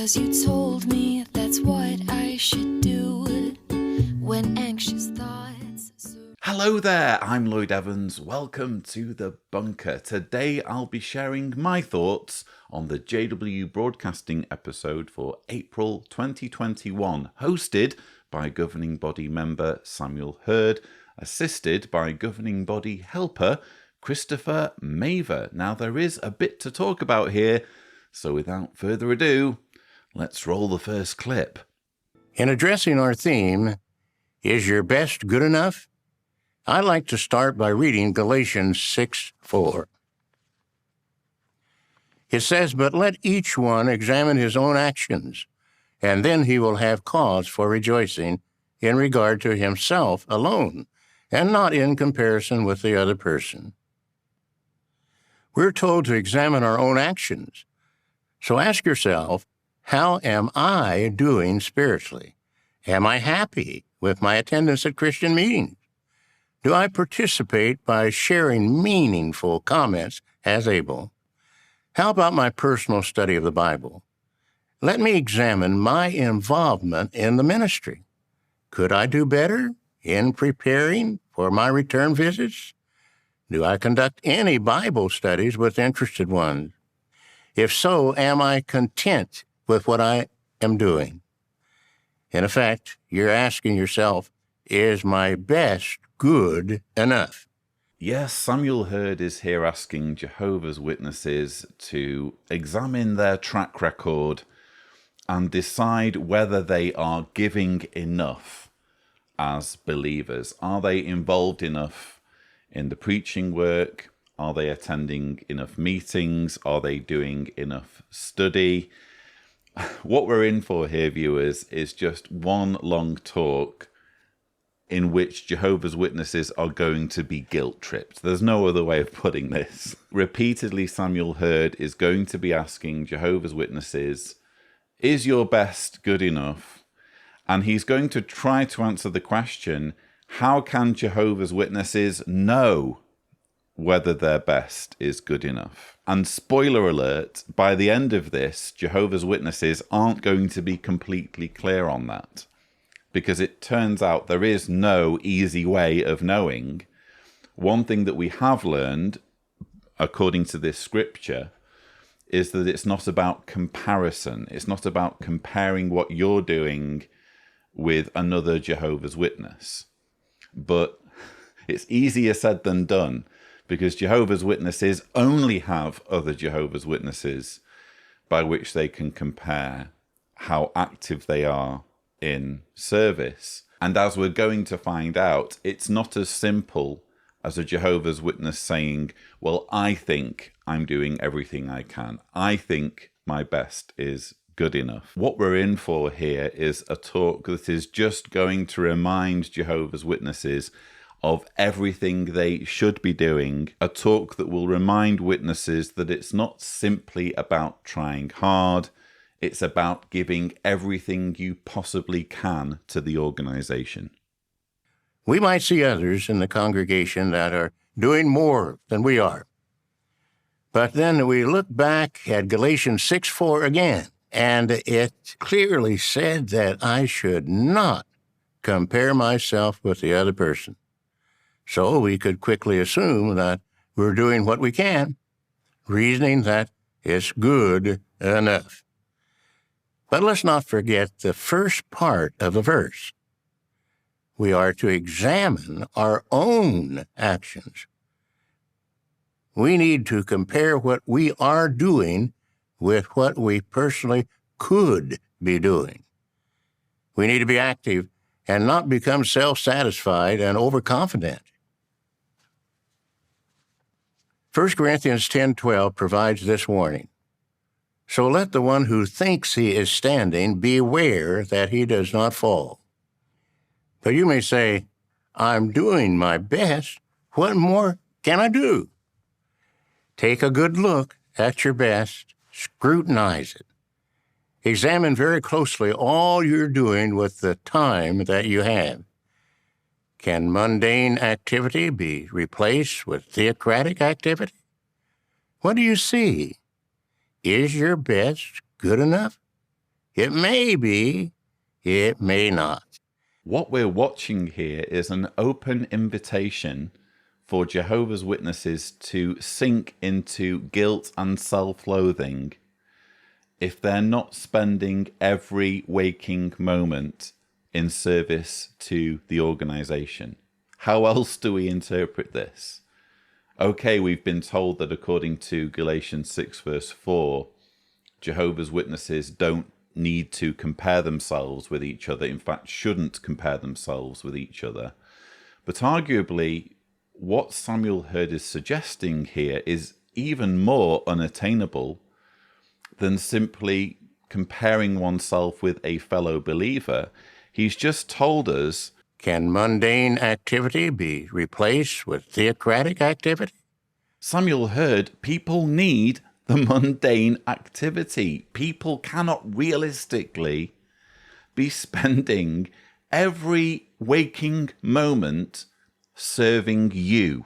'cause you told me that's what I should do when anxious thoughts. Hello there, I'm Lloyd Evans. Welcome to The Bunker. Today I'll be sharing my thoughts on the JW Broadcasting episode for April 2021, hosted by governing body member Samuel Hurd, assisted by governing body helper Christopher Mavor. Now there is a bit to talk about here, so without further ado, let's roll the first clip. In addressing our theme, Is Your Best Good Enough? I'd like to start by reading Galatians 6:4. It says, "But let each one examine his own actions, and then he will have cause for rejoicing in regard to himself alone, and not in comparison with the other person." We're told to examine our own actions. So ask yourself, how am I doing spiritually? Am I happy with my attendance at Christian meetings? Do I participate by sharing meaningful comments as able? How about my personal study of the Bible? Let me examine my involvement in the ministry. Could I do better in preparing for my return visits? Do I conduct any Bible studies with interested ones? If so, am I content with what I am doing? In effect, you're asking yourself, is my best good enough? Yes, Samuel Hurd is here asking Jehovah's Witnesses to examine their track record and decide whether they are giving enough as believers. Are they involved enough in the preaching work? Are they attending enough meetings? Are they doing enough study? What we're in for here, viewers, is just one long talk in which Jehovah's Witnesses are going to be guilt-tripped. There's no other way of putting this. Repeatedly, Samuel Hurd is going to be asking Jehovah's Witnesses, is your best good enough? And he's going to try to answer the question, how can Jehovah's Witnesses know whether their best is good enough? And spoiler alert, by the end of this, Jehovah's Witnesses aren't going to be completely clear on that, because it turns out there is no easy way of knowing. One thing that we have learned, according to this scripture, is that it's not about comparison. It's not about comparing what you're doing with another Jehovah's Witness. But it's easier said than done, because Jehovah's Witnesses only have other Jehovah's Witnesses by which they can compare how active they are in service. And as we're going to find out, it's not as simple as a Jehovah's Witness saying, well, I think I'm doing everything I can. I think my best is good enough. What we're in for here is a talk that is just going to remind Jehovah's Witnesses of everything they should be doing, a talk that will remind witnesses that it's not simply about trying hard, it's about giving everything you possibly can to the organization. We might see others in the congregation that are doing more than we are. But then we look back at Galatians 6:4 again, and it clearly said that I should not compare myself with the other person. So we could quickly assume that we're doing what we can, reasoning that it's good enough. But let's not forget the first part of the verse. We are to examine our own actions. We need to compare what we are doing with what we personally could be doing. We need to be active and not become self-satisfied and overconfident. 1 Corinthians 10:12 provides this warning. So let the one who thinks he is standing beware that he does not fall. But you may say, I'm doing my best. What more can I do? Take a good look at your best. Scrutinize it. Examine very closely all you're doing with the time that you have. Can mundane activity be replaced with theocratic activity? What do you see? Is your best good enough? It may be, it may not. What we're watching here is an open invitation for Jehovah's Witnesses to sink into guilt and self-loathing if they're not spending every waking moment in service to the organization. How else do we interpret this? Okay, we've been told that according to Galatians 6 verse 4, Jehovah's Witnesses don't need to compare themselves with each other, in fact shouldn't compare themselves with each other. But arguably, what Samuel Hurd is suggesting here is even more unattainable than simply comparing oneself with a fellow believer. He's just told us, can mundane activity be replaced with theocratic activity? Samuel Hurd, people need the mundane activity. People cannot realistically be spending every waking moment serving you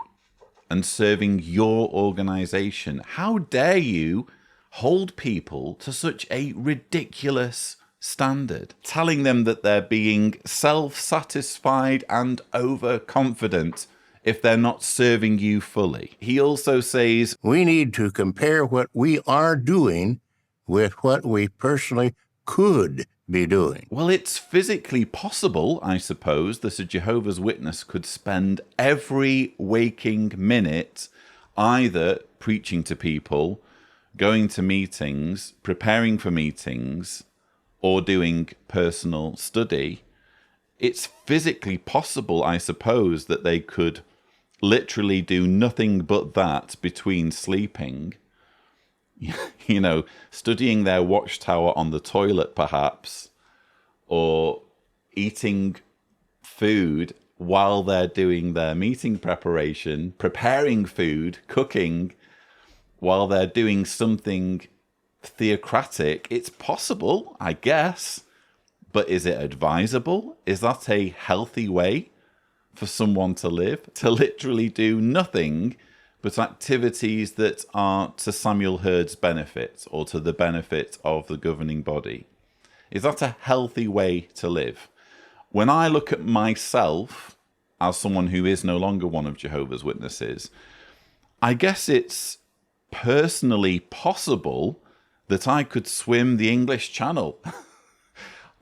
and serving your organization. How dare you hold people to such a ridiculous standard, telling them that they're being self-satisfied and overconfident if they're not serving you fully. He also says, we need to compare what we are doing with what we personally could be doing. Well, it's physically possible, I suppose, that a Jehovah's Witness could spend every waking minute either preaching to people, going to meetings, preparing for meetings, or doing personal study. It's physically possible, I suppose, that they could literally do nothing but that between sleeping, you know, studying their watchtower on the toilet perhaps, or eating food while they're doing their meeting preparation, preparing food, cooking while they're doing something theocratic. It's possible, I guess, but is it advisable? Is that a healthy way for someone to live? To literally do nothing but activities that are to Samuel Hurd's benefit or to the benefit of the governing body? Is that a healthy way to live? When I look at myself as someone who is no longer one of Jehovah's Witnesses, I guess it's personally possible that I could swim the English Channel.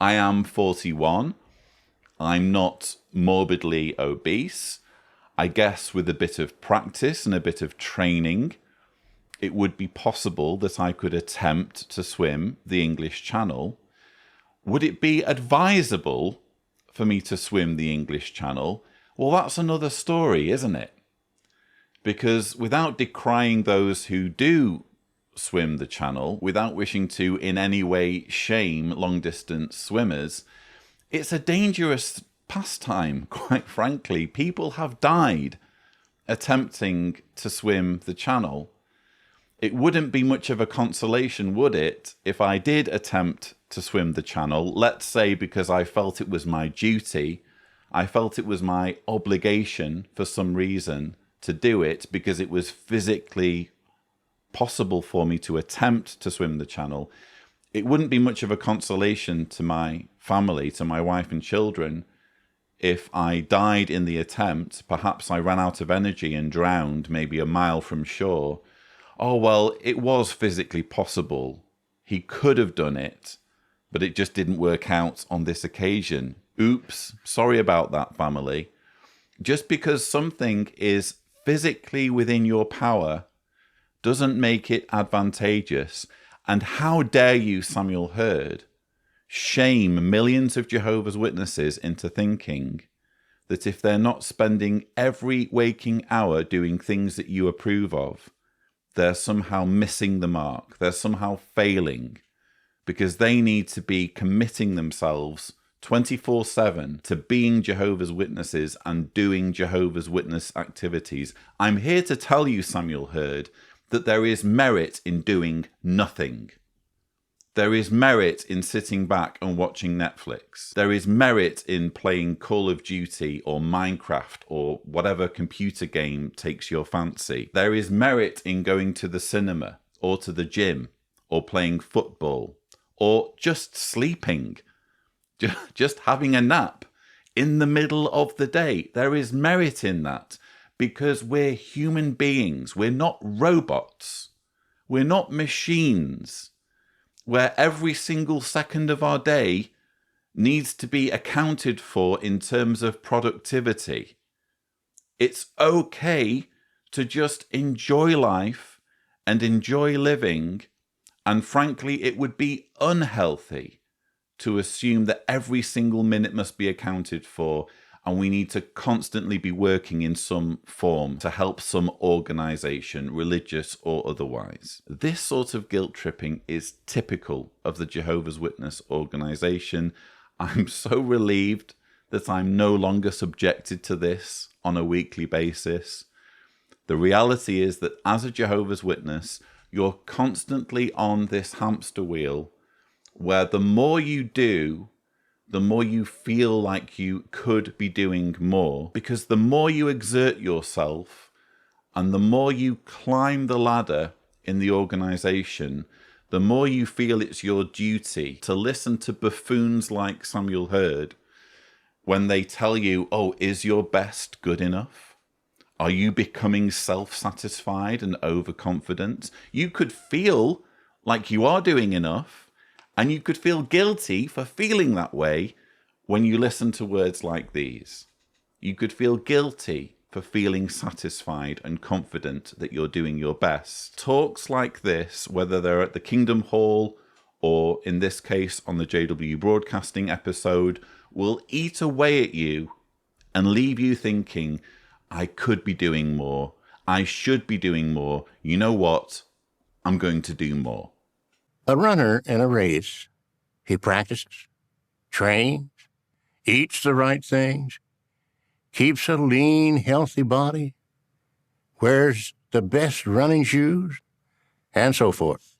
I am 41. I'm not morbidly obese. I guess with a bit of practice and a bit of training, it would be possible that I could attempt to swim the English Channel. Would it be advisable for me to swim the English Channel? Well, that's another story, isn't it? Because without decrying those who do swim the channel, without wishing to in any way shame long-distance swimmers, it's a dangerous pastime, quite frankly. People have died attempting to swim the channel. It wouldn't be much of a consolation, would it, if I did attempt to swim the channel, let's say because I felt it was my duty, I felt it was my obligation for some reason to do it because it was physically possible for me to attempt to swim the channel. It wouldn't be much of a consolation to my family, to my wife and children, if I died in the attempt. Perhaps I ran out of energy and drowned maybe a mile from shore. Oh, well, it was physically possible. He could have done it, but it just didn't work out on this occasion. Oops, sorry about that, family. Just because something is physically within your power doesn't make it advantageous. And how dare you, Samuel Hurd, shame millions of Jehovah's Witnesses into thinking that if they're not spending every waking hour doing things that you approve of, they're somehow missing the mark. They're somehow failing because they need to be committing themselves 24/7 to being Jehovah's Witnesses and doing Jehovah's Witness activities. I'm here to tell you, Samuel Hurd, that there is merit in doing nothing. There is merit in sitting back and watching Netflix. There is merit in playing Call of Duty or Minecraft or whatever computer game takes your fancy. There is merit in going to the cinema or to the gym or playing football or just sleeping, just having a nap in the middle of the day. There is merit in that because we're human beings. We're not robots. We're not machines where every single second of our day needs to be accounted for in terms of productivity. It's okay to just enjoy life and enjoy living. And frankly, it would be unhealthy to assume that every single minute must be accounted for, and we need to constantly be working in some form to help some organization, religious or otherwise. This sort of guilt tripping is typical of the Jehovah's Witness organization. I'm so relieved that I'm no longer subjected to this on a weekly basis. The reality is that as a Jehovah's Witness, you're constantly on this hamster wheel where the more you do, the more you feel like you could be doing more, because the more you exert yourself and the more you climb the ladder in the organization, the more you feel it's your duty to listen to buffoons like Samuel Hurd when they tell you, oh, is your best good enough? Are you becoming self-satisfied and overconfident? You could feel like you are doing enough, and you could feel guilty for feeling that way when you listen to words like these. You could feel guilty for feeling satisfied and confident that you're doing your best. Talks like this, whether they're at the Kingdom Hall or in this case on the JW Broadcasting episode, will eat away at you and leave you thinking, I could be doing more. I should be doing more. You know what? I'm going to do more. A runner in a race, he practices, trains, eats the right things, keeps a lean, healthy body, wears the best running shoes, and so forth.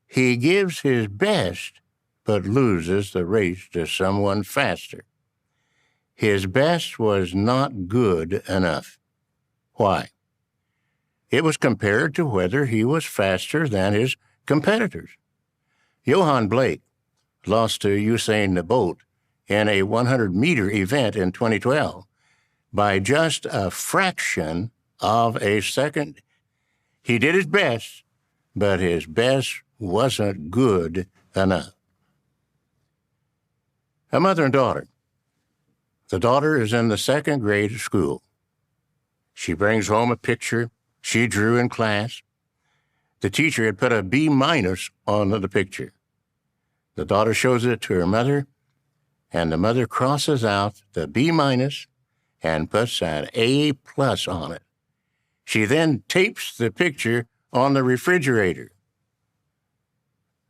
He gives his best, but loses the race to someone faster. His best was not good enough. Why? It was compared to whether he was faster than his competitors. Johann Blake lost to Usain Bolt in a 100-meter event in 2012 by just a fraction of a second. He did his best, but his best wasn't good enough. A mother and daughter. The daughter is in the second grade of school. She brings home a picture she drew in class. The teacher had put a B- on the picture. The daughter shows it to her mother, and the mother crosses out the B- and puts an A+ on it. She then tapes the picture on the refrigerator.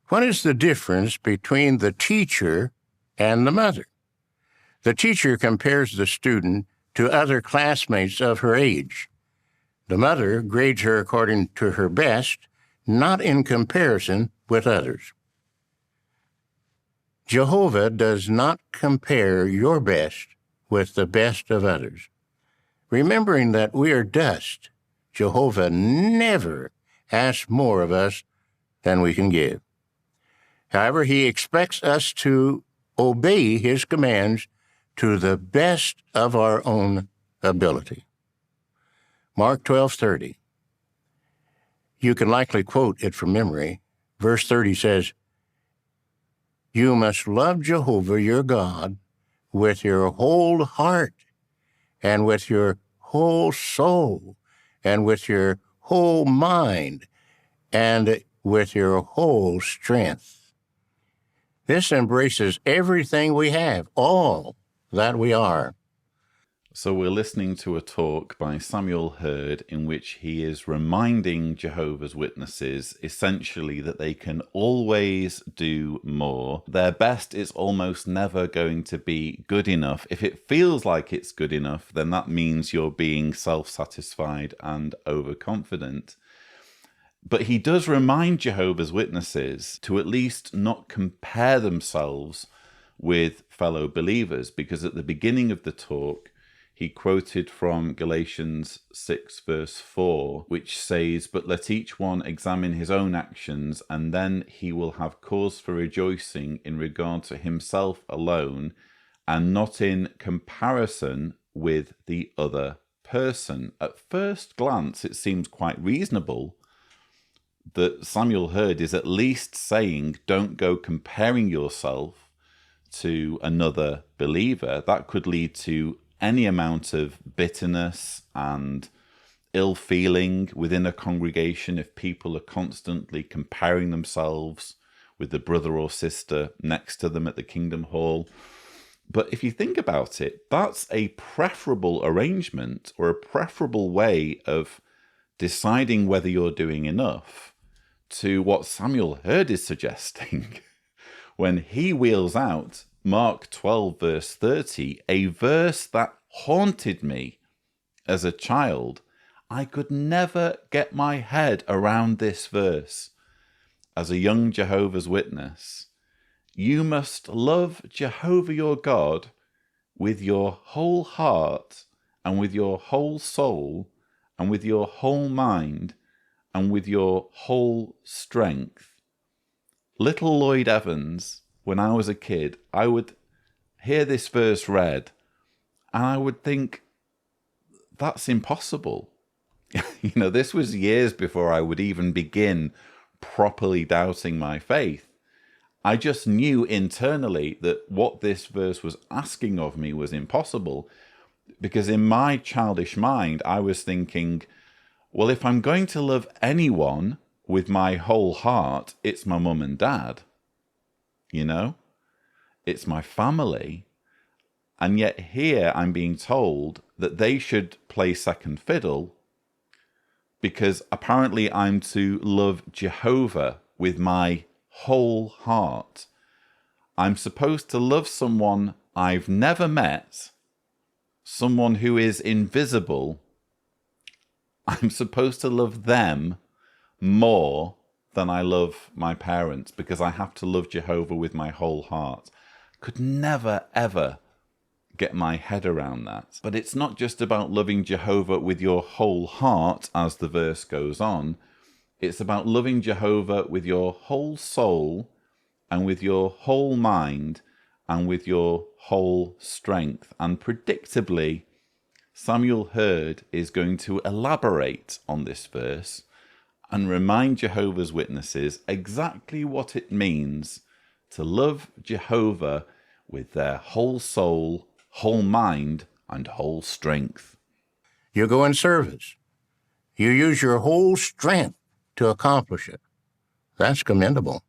What is the difference between the teacher and the mother? The teacher compares the student to other classmates of her age. The mother grades her according to her best, not in comparison with others. Jehovah does not compare your best with the best of others. Remembering that we are dust, Jehovah never asks more of us than we can give. However, he expects us to obey his commands to the best of our own ability. Mark 12:30. You can likely quote it from memory. Verse 30 says, you must love Jehovah your God with your whole heart and with your whole soul and with your whole mind and with your whole strength. This embraces everything we have, all that we are. So we're listening to a talk by Samuel Hurd in which he is reminding Jehovah's Witnesses essentially that they can always do more. Their best is almost never going to be good enough. If it feels like it's good enough, then that means you're being self-satisfied and overconfident. But he does remind Jehovah's Witnesses to at least not compare themselves with fellow believers, because at the beginning of the talk, he quoted from Galatians 6 verse 4, which says, "But let each one examine his own actions, and then he will have cause for rejoicing in regard to himself alone, and not in comparison with the other person." At first glance, it seems quite reasonable that Samuel Hurd is at least saying, don't go comparing yourself to another believer. That could lead to any amount of bitterness and ill feeling within a congregation if people are constantly comparing themselves with the brother or sister next to them at the Kingdom Hall. But if you think about it, that's a preferable arrangement or a preferable way of deciding whether you're doing enough to what Samuel Hurd is suggesting when he wheels out Mark 12 verse 30, a verse that haunted me as a child. I could never get my head around this verse. As a young Jehovah's Witness, you must love Jehovah your God with your whole heart and with your whole soul and with your whole mind and with your whole strength. Little Lloyd Evans, when I was a kid, I would hear this verse read and I would think, that's impossible. This was years before I would even begin properly doubting my faith. I just knew internally that what this verse was asking of me was impossible, because in my childish mind, I was thinking, well, if I'm going to love anyone with my whole heart, it's my mum and dad. It's my family. And yet here I'm being told that they should play second fiddle because apparently I'm to love Jehovah with my whole heart. I'm supposed to love someone I've never met, someone who is invisible. I'm supposed to love them more than I love my parents because I have to love Jehovah with my whole heart. Could never, ever get my head around that. But it's not just about loving Jehovah with your whole heart, as the verse goes on. It's about loving Jehovah with your whole soul and with your whole mind and with your whole strength. And predictably, Samuel Hurd is going to elaborate on this verse and remind Jehovah's Witnesses exactly what it means to love Jehovah with their whole soul, whole mind, and whole strength. You go in service. You use your whole strength to accomplish it. That's commendable.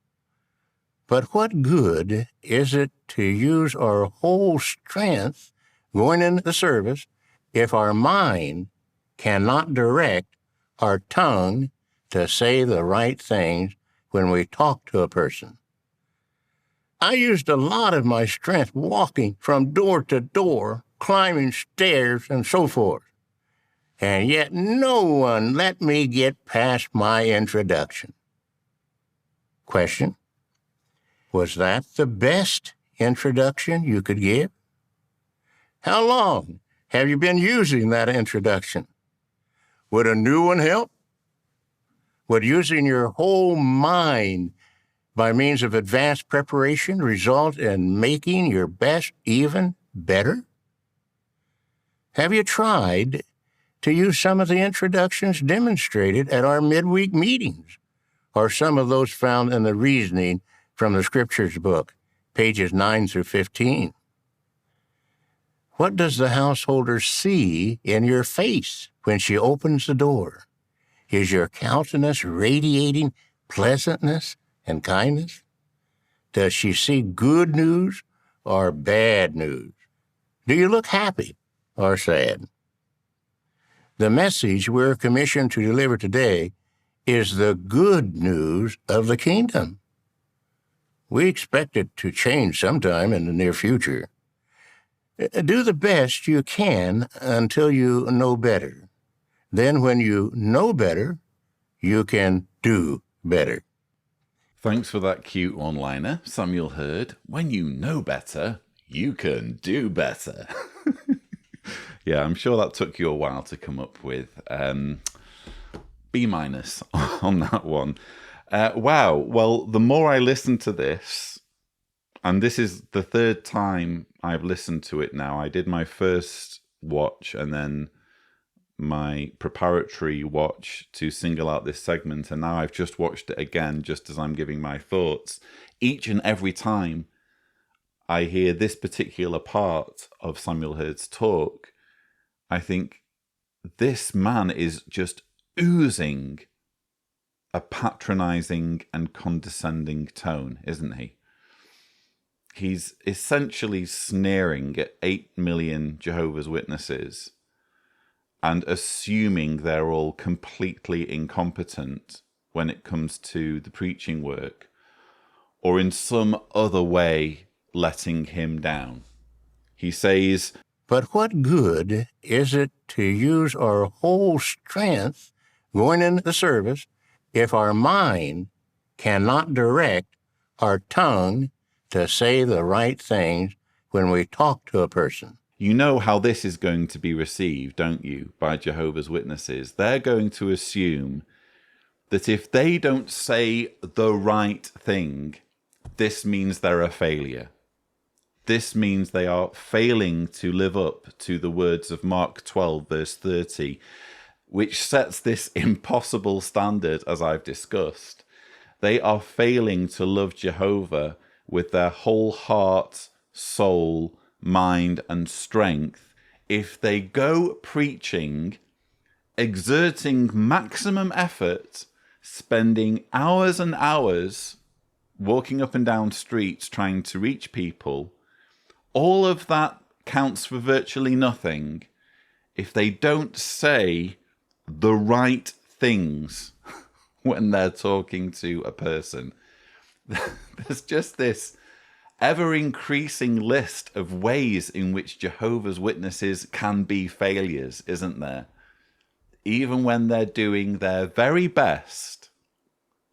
But what good is it to use our whole strength going into the service if our mind cannot direct our tongue to say the right things when we talk to a person? I used a lot of my strength walking from door to door, climbing stairs, and so forth. And yet no one let me get past my introduction. Question: was that the best introduction you could give? How long have you been using that introduction? Would a new one help? Would using your whole mind by means of advanced preparation result in making your best even better? Have you tried to use some of the introductions demonstrated at our midweek meetings, or some of those found in the reasoning from the Scriptures book, pages 9 through 15? What does the householder see in your face when she opens the door? Is your countenance radiating pleasantness and kindness? Does she see good news or bad news? Do you look happy or sad? The message we're commissioned to deliver today is the good news of the kingdom. We expect it to change sometime in the near future. Do the best you can until you know better. Then when you know better, you can do better. Thanks for that cute one-liner, Samuel Hurd. When you know better, you can do better. Yeah, I'm sure that took you a while to come up with. B- on that one. Wow. Well, the more I listen to this, and this is the third time I've listened to it now. I did my first watch and then my preparatory watch to single out this segment, and now I've just watched it again just as I'm giving my thoughts. Each and every time I hear this particular part of Samuel Hurd's talk, I think this man is just oozing a patronizing and condescending tone, isn't he? He's essentially sneering at 8 million Jehovah's Witnesses and assuming they're all completely incompetent when it comes to the preaching work, or in some other way letting him down. He says, But what good is it to use our whole strength going into the service if our mind cannot direct our tongue to say the right things when we talk to a person? you know how this is going to be received, don't you, by Jehovah's Witnesses? They're going to assume that if they don't say the right thing, this means they're a failure. This means they are failing to live up to the words of Mark 12, verse 30, which sets this impossible standard, as I've discussed. They are failing to love Jehovah with their whole heart, soul, mind, and strength if they go preaching, exerting maximum effort, spending hours and hours walking up and down streets trying to reach people. All of that counts for virtually nothing if they don't say the right things when they're talking to a person. There's just this ever-increasing list of ways in which Jehovah's Witnesses can be failures, isn't there? Even when they're doing their very best,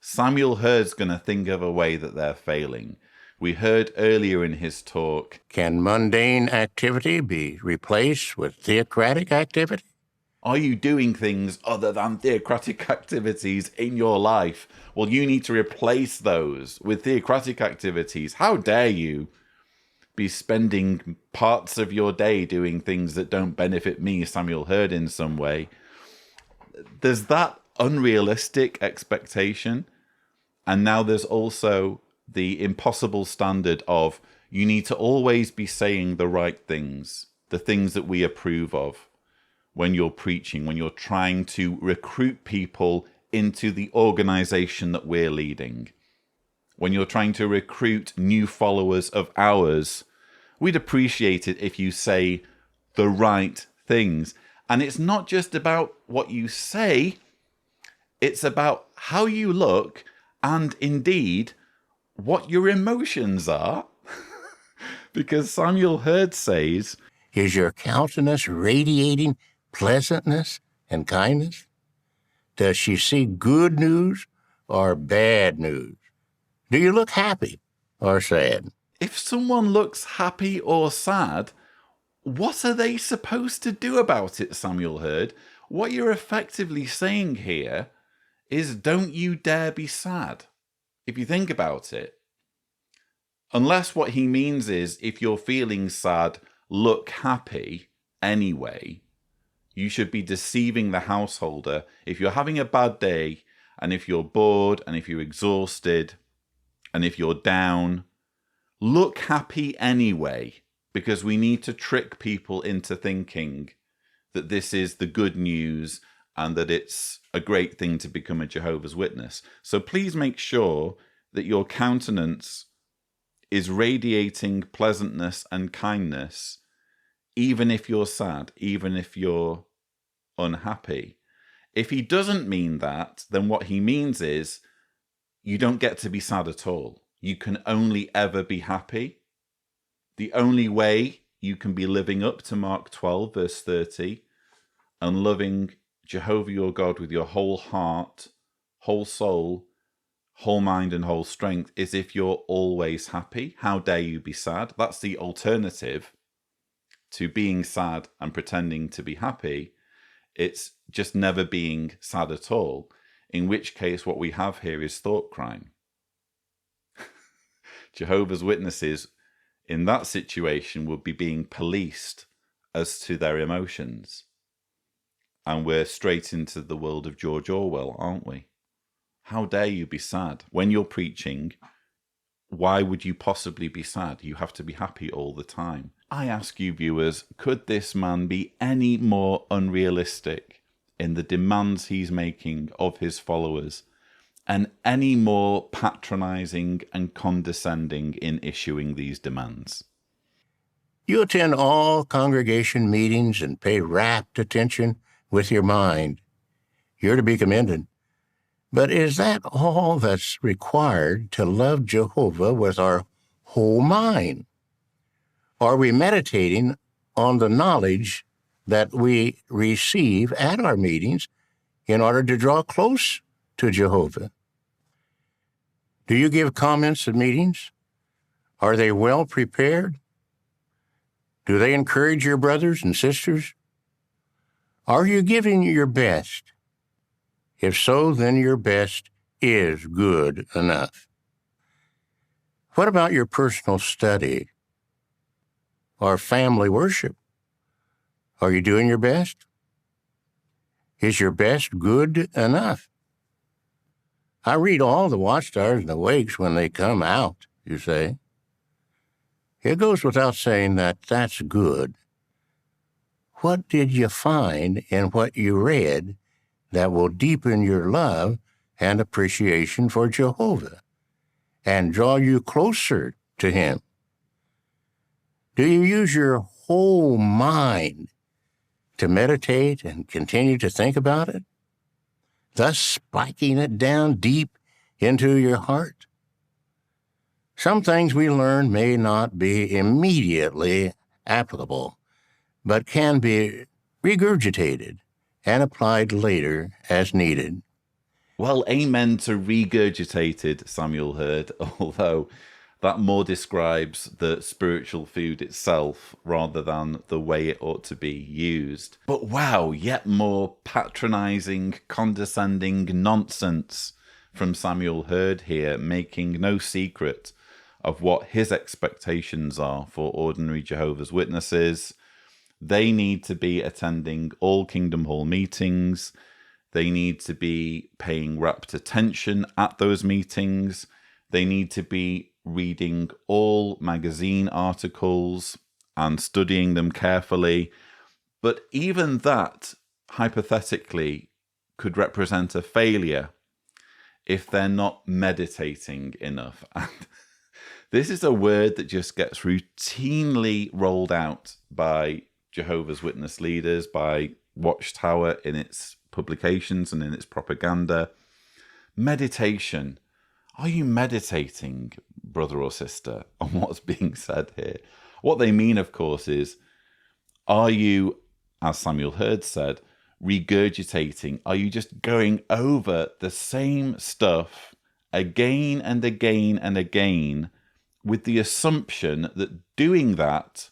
Samuel Hurd's going to think of a way that they're failing. We heard earlier in his talk, Can mundane activity be replaced with theocratic activity? are you doing things other than theocratic activities in your life? Well, you need to replace those with theocratic activities. How dare you be spending parts of your day doing things that don't benefit me, Samuel Hurd, in some way? There's that unrealistic expectation. And now there's also the impossible standard of you need to always be saying the right things, the things that we approve of when you're preaching, when you're trying to recruit people into the organization that we're leading, when you're trying to recruit new followers of ours. We'd appreciate it if you say the right things. And it's not just about what you say, it's about how you look and indeed what your emotions are. Because Samuel Hurd says, Is your countenance radiating pleasantness and kindness? Does she see good news or bad news? Do you look happy or sad? if someone looks happy or sad, what are they supposed to do about it, Samuel Hurd? What you're effectively saying here is don't you dare be sad, if you think about it. Unless what he means is if you're feeling sad, look happy anyway. You should be deceiving the householder. If you're having a bad day, and if you're bored, and if you're exhausted, and if you're down, look happy anyway, because we need to trick people into thinking that this is the good news and that it's a great thing to become a Jehovah's Witness. So please make sure that your countenance is radiating pleasantness and kindness, even if you're sad, even if you're unhappy. If he doesn't mean that, then what he means is you don't get to be sad at all. You can only ever be happy. The only way you can be living up to Mark 12, verse 30, and loving Jehovah your God with your whole heart, whole soul, whole mind, and whole strength is if you're always happy. How dare you be sad? That's the alternative. to being sad and pretending to be happy. It's just never being sad at all, in which case what we have here is thought crime. Jehovah's Witnesses in that situation would be being policed as to their emotions. And we're straight into the world of George Orwell, aren't we? How dare you be sad? When you're preaching, why would you possibly be sad? You have to be happy all the time. I ask you viewers, could this man be any more unrealistic in the demands he's making of his followers, and any more patronizing and condescending in issuing these demands? You attend all congregation meetings and pay rapt attention with your mind. You're to be commended. But is that all that's required to love Jehovah with our whole mind? Are we meditating on the knowledge that we receive at our meetings in order to draw close to Jehovah? Do you give comments at meetings? Are they well prepared? Do they encourage your brothers and sisters? Are you giving your best? If so, then your best is good enough. What about your personal study or family worship? Are you doing your best? Is your best good enough? I read all the watchstars and the wakes when they come out, you say. It goes without saying that that's good. What did you find in what you read that will deepen your love and appreciation for Jehovah and draw you closer to Him? Do you use your whole mind to meditate and continue to think about it, thus spiking it down deep into your heart? Some things we learn may not be immediately applicable, but can be regurgitated and applied later as needed. Well, amen to regurgitated, Samuel Hurd, although that more describes the spiritual food itself rather than the way it ought to be used. But wow, yet more patronizing, condescending nonsense from Samuel Hurd here, making no secret of what his expectations are for ordinary Jehovah's Witnesses. They need to be attending all Kingdom Hall meetings. They need to be paying rapt attention at those meetings. They need to be reading all magazine articles and studying them carefully. But even that, hypothetically, could represent a failure if they're not meditating enough. And this is a word that just gets routinely rolled out by Jehovah's Witness leaders, by Watchtower in its publications and in its propaganda. Meditation. Are you meditating, brother or sister, on what's being said here? What they mean, of course, is, are you, as Samuel Hurd said, regurgitating? Are you just going over the same stuff again and again and again with the assumption that doing that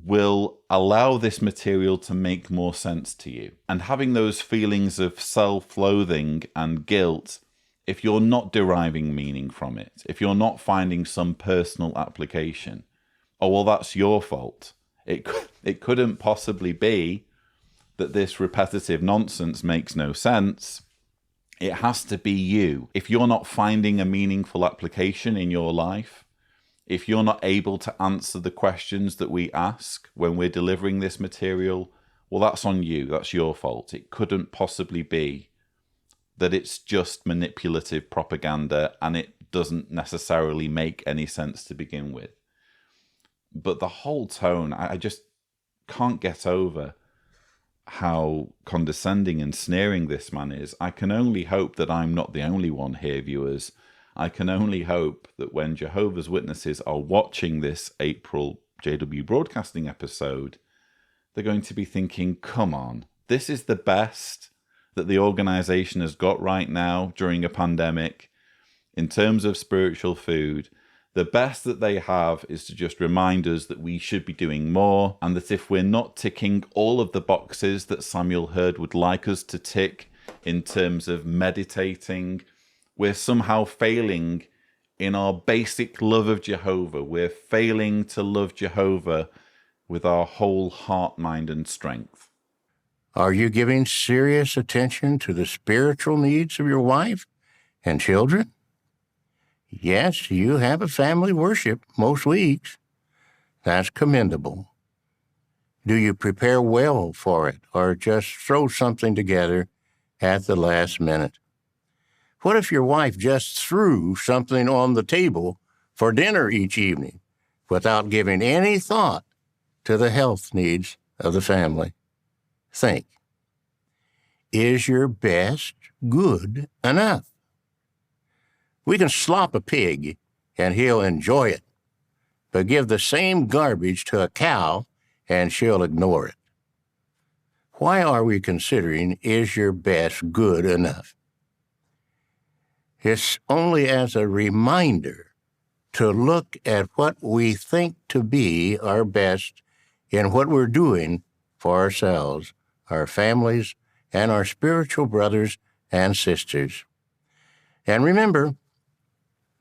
will allow this material to make more sense to you? And having those feelings of self-loathing and guilt if you're not deriving meaning from it, if you're not finding some personal application. Oh, well, that's your fault. It couldn't possibly be that this repetitive nonsense makes no sense. It has to be you. If you're not finding a meaningful application in your life, if you're not able to answer the questions that we ask when we're delivering this material, well, that's on you. That's your fault. It couldn't possibly be that it's just manipulative propaganda and it doesn't necessarily make any sense to begin with. But the whole tone, I just can't get over how condescending and sneering this man is. I can only hope that I'm not the only one here, viewers. I can only hope that when Jehovah's Witnesses are watching this April JW Broadcasting episode, they're going to be thinking, come on, this is the best that the organization has got right now during a pandemic in terms of spiritual food. The best that they have is to just remind us that we should be doing more, and that if we're not ticking all of the boxes that Samuel Hurd would like us to tick in terms of meditating, we're somehow failing in our basic love of Jehovah. We're failing to love Jehovah with our whole heart, mind, and strength. Are you giving serious attention to the spiritual needs of your wife and children? Yes, you have a family worship most weeks. That's commendable. Do you prepare well for it, or just throw something together at the last minute? What if your wife just threw something on the table for dinner each evening without giving any thought to the health needs of the family? Think. Is your best good enough? We can slop a pig and he'll enjoy it, but give the same garbage to a cow and she'll ignore it. Why are we considering is your best good enough? It's only as a reminder to look at what we think to be our best in what we're doing for ourselves, our families, and our spiritual brothers and sisters. And remember,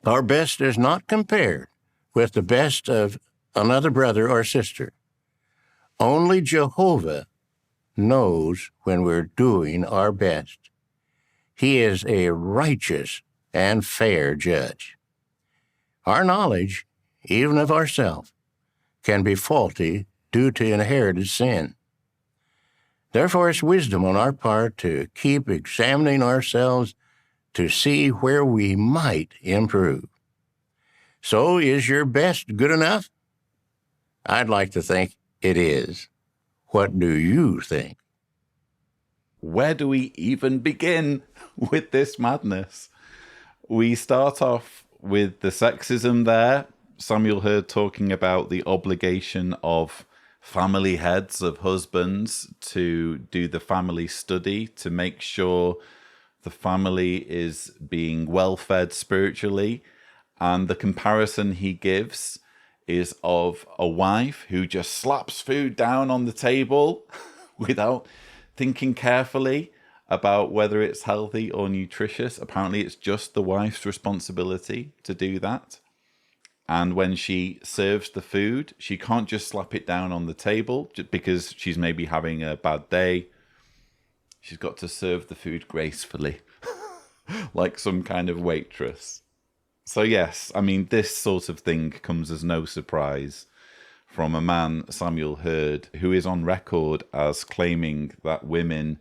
our best is not compared with the best of another brother or sister. Only Jehovah knows when we're doing our best. He is a righteous and fair judge. Our knowledge, even of ourselves, can be faulty due to inherited sin. Therefore, it's wisdom on our part to keep examining ourselves to see where we might improve. So, is your best good enough? I'd like to think it is. What do you think? Where do we even begin with this madness? We start off with the sexism there. Samuel Hurd talking about the obligation of family heads, of husbands, to do the family study, to make sure the family is being well fed spiritually. And the comparison he gives is of a wife who just slaps food down on the table without thinking carefully about whether it's healthy or nutritious. Apparently, it's just the wife's responsibility to do that. And when she serves the food, she can't just slap it down on the table just because she's maybe having a bad day. She's got to serve the food gracefully, like some kind of waitress. So yes, I mean, this sort of thing comes as no surprise from a man, Samuel Hurd, who is on record as claiming that women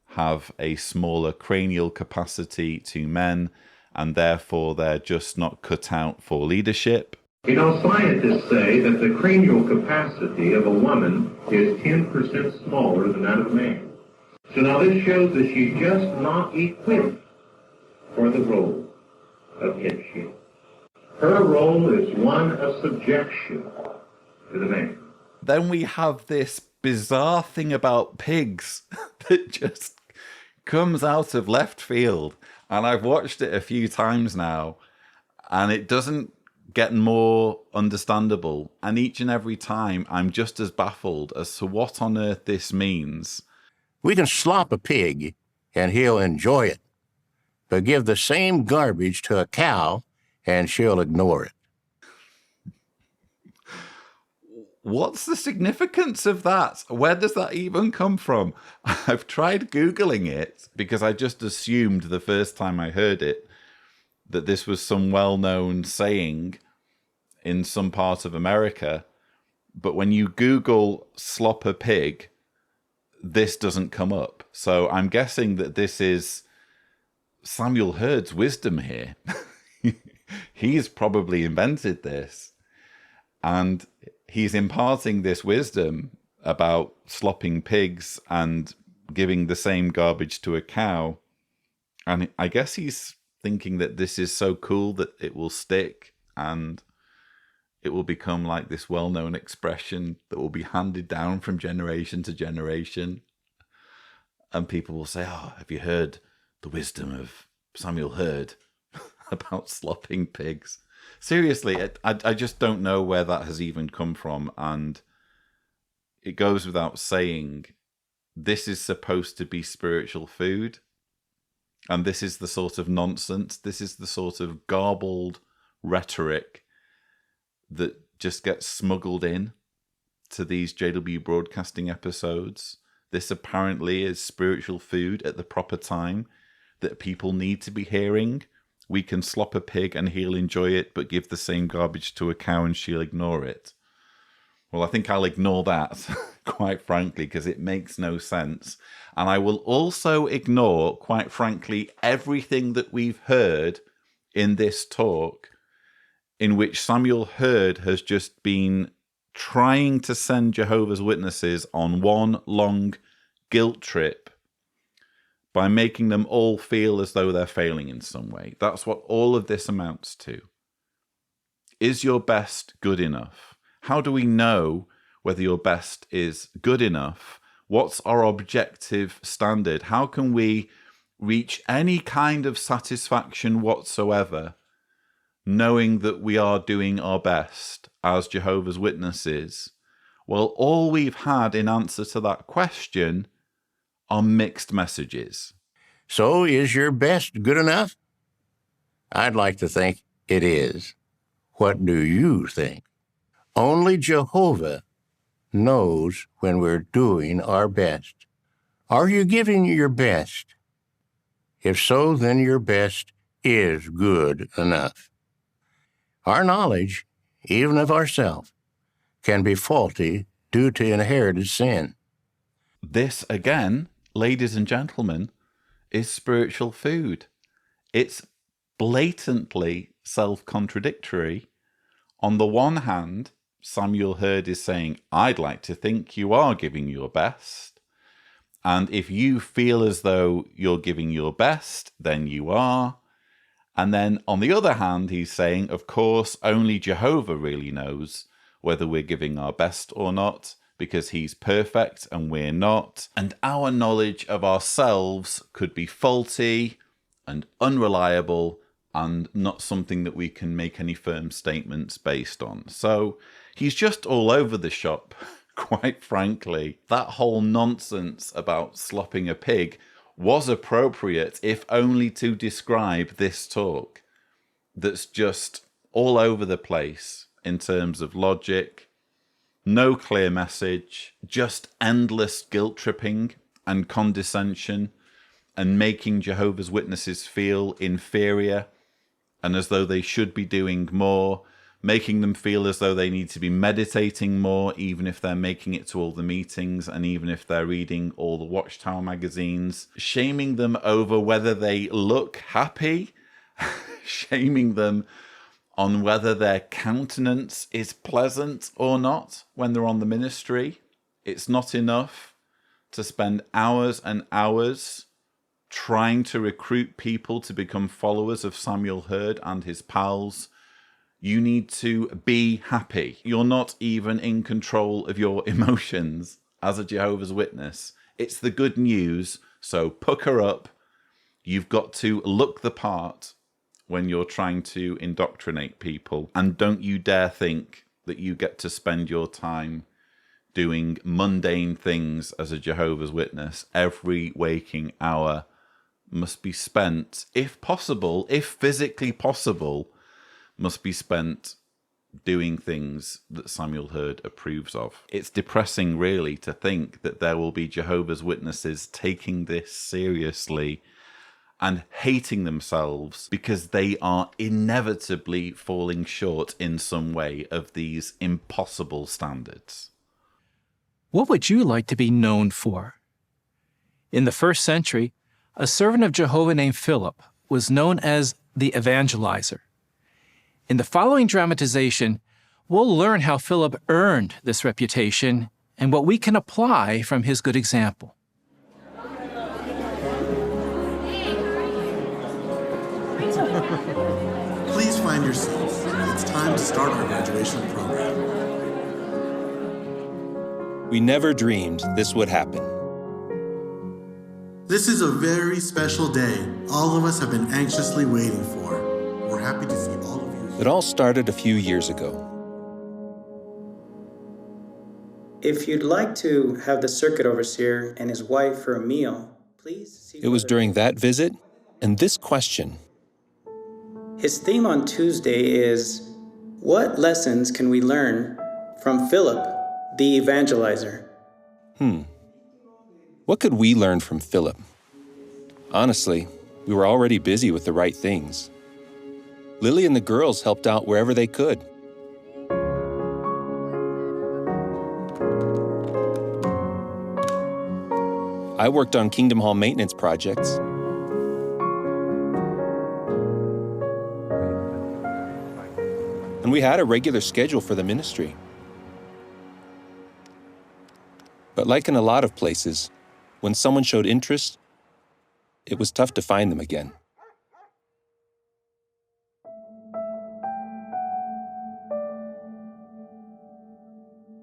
have a smaller cranial capacity to men, and therefore they're just not cut out for leadership. You know, scientists say that the cranial capacity of a woman is 10% smaller than that of a man. So now this shows that she's just not equipped for the role of headship. Her role is one of subjection to the man. Then we have this bizarre thing about pigs that just comes out of left field. And I've watched it a few times now, and it doesn't get more understandable. And each and every time, I'm just as baffled as to what on earth this means. We can slop a pig and he'll enjoy it, but give the same garbage to a cow and she'll ignore it. What's the significance of that? Where does that even come from? I've tried Googling it because I just assumed the first time I heard it that this was some well-known saying in some part of America. But when you Google slop a pig, this doesn't come up. So I'm guessing that this is Samuel Hurd's wisdom here. He's probably invented this. And he's imparting this wisdom about slopping pigs and giving the same garbage to a cow. And I guess he's thinking that this is so cool that it will stick and it will become like this well-known expression that will be handed down from generation to generation. And people will say, oh, have you heard the wisdom of Samuel Hurd about slopping pigs? Seriously, I just don't know where that has even come from. And it goes without saying, this is supposed to be spiritual food. And this is the sort of nonsense, this is the sort of garbled rhetoric that just gets smuggled in to these JW broadcasting episodes. This apparently is spiritual food at the proper time that people need to be hearing. We can slop a pig and he'll enjoy it, but give the same garbage to a cow and she'll ignore it. Well, I think I'll ignore that, quite frankly, because it makes no sense. And I will also ignore, quite frankly, everything that we've heard in this talk, in which Samuel Hurd has just been trying to send Jehovah's Witnesses on one long guilt trip by making them all feel as though they're failing in some way. That's what all of this amounts to. Is your best good enough? How do we know whether your best is good enough? What's our objective standard? How can we reach any kind of satisfaction whatsoever, knowing that we are doing our best as Jehovah's Witnesses? Well, all we've had in answer to that question are mixed messages. So is your best good enough? I'd like to think it is. What do you think? Only Jehovah knows when we're doing our best. Are you giving your best? If so, then your best is good enough. Our knowledge, even of ourselves, can be faulty due to inherited sin. This, again, ladies and gentlemen, is spiritual food. It's blatantly self-contradictory. On the one hand, Samuel Hurd is saying, I'd like to think you are giving your best. And if you feel as though you're giving your best, then you are. And then on the other hand, he's saying, of course, only Jehovah really knows whether we're giving our best or not, because he's perfect and we're not. And our knowledge of ourselves could be faulty and unreliable and not something that we can make any firm statements based on. So he's just all over the shop, quite frankly. That whole nonsense about slopping a pig was appropriate, if only to describe this talk that's just all over the place in terms of logic, no clear message, just endless guilt tripping and condescension and making Jehovah's Witnesses feel inferior and as though they should be doing more, making them feel as though they need to be meditating more, even if they're making it to all the meetings and even if they're reading all the Watchtower magazines, shaming them over whether they look happy, shaming them on whether their countenance is pleasant or not when they're on the ministry. It's not enough to spend hours and hours trying to recruit people to become followers of Samuel Hurd and his pals. You need to be happy. You're not even in control of your emotions as a Jehovah's Witness. It's the good news, so pucker up. You've got to look the part when you're trying to indoctrinate people. And don't you dare think that you get to spend your time doing mundane things as a Jehovah's Witness. Every waking hour must be spent, if possible, if physically possible, must be spent doing things that Samuel Hurd approves of. It's depressing, really, to think that there will be Jehovah's Witnesses taking this seriously and hating themselves because they are inevitably falling short in some way of these impossible standards. What would you like to be known for? In the first century, a servant of Jehovah named Philip was known as the evangelizer. In the following dramatization, we'll learn how Philip earned this reputation and what we can apply from his good example. Please find your seats. It's time to start our graduation program. We never dreamed this would happen. This is a very special day all of us have been anxiously waiting for. We're happy to see all of you It all started a few years ago. If you'd like to have the circuit overseer and his wife for a meal, please see. It was during that visit and this question. His theme on Tuesday is, what lessons can we learn from Philip, the evangelizer? What could we learn from Philip? Honestly, we were already busy with the right things. Lily and the girls helped out wherever they could. I worked on Kingdom Hall maintenance projects. And we had a regular schedule for the ministry. But like in a lot of places, when someone showed interest, it was tough to find them again.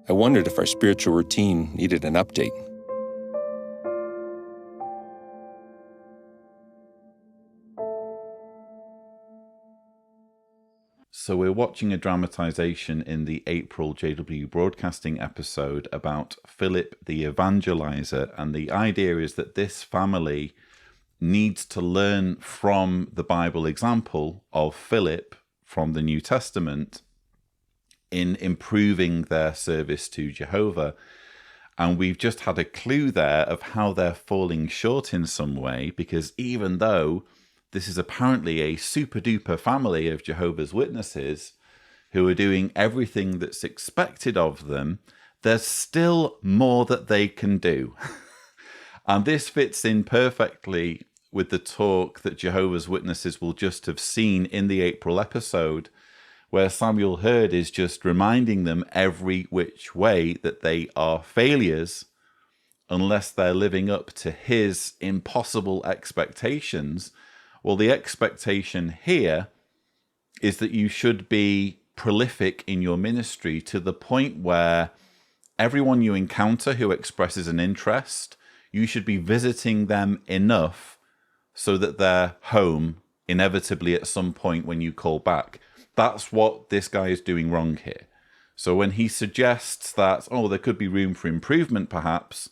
I wondered if our spiritual routine needed an update. So we're watching a dramatization in the April JW Broadcasting episode about Philip the Evangelizer, and the idea is that this family needs to learn from the Bible example of Philip from the New Testament in improving their service to Jehovah. And we've just had a clue there of how they're falling short in some way, because even though this is apparently a super duper family of Jehovah's Witnesses who are doing everything that's expected of them, there's still more that they can do. And this fits in perfectly with the talk that Jehovah's Witnesses will just have seen in the April episode, where Samuel Hurd is just reminding them every which way that they are failures unless they're living up to his impossible expectations. Well, the expectation here is that you should be prolific in your ministry to the point where everyone you encounter who expresses an interest, you should be visiting them enough so that they're home inevitably at some point when you call back. That's what this guy is doing wrong here. So when he suggests that, oh, there could be room for improvement perhaps,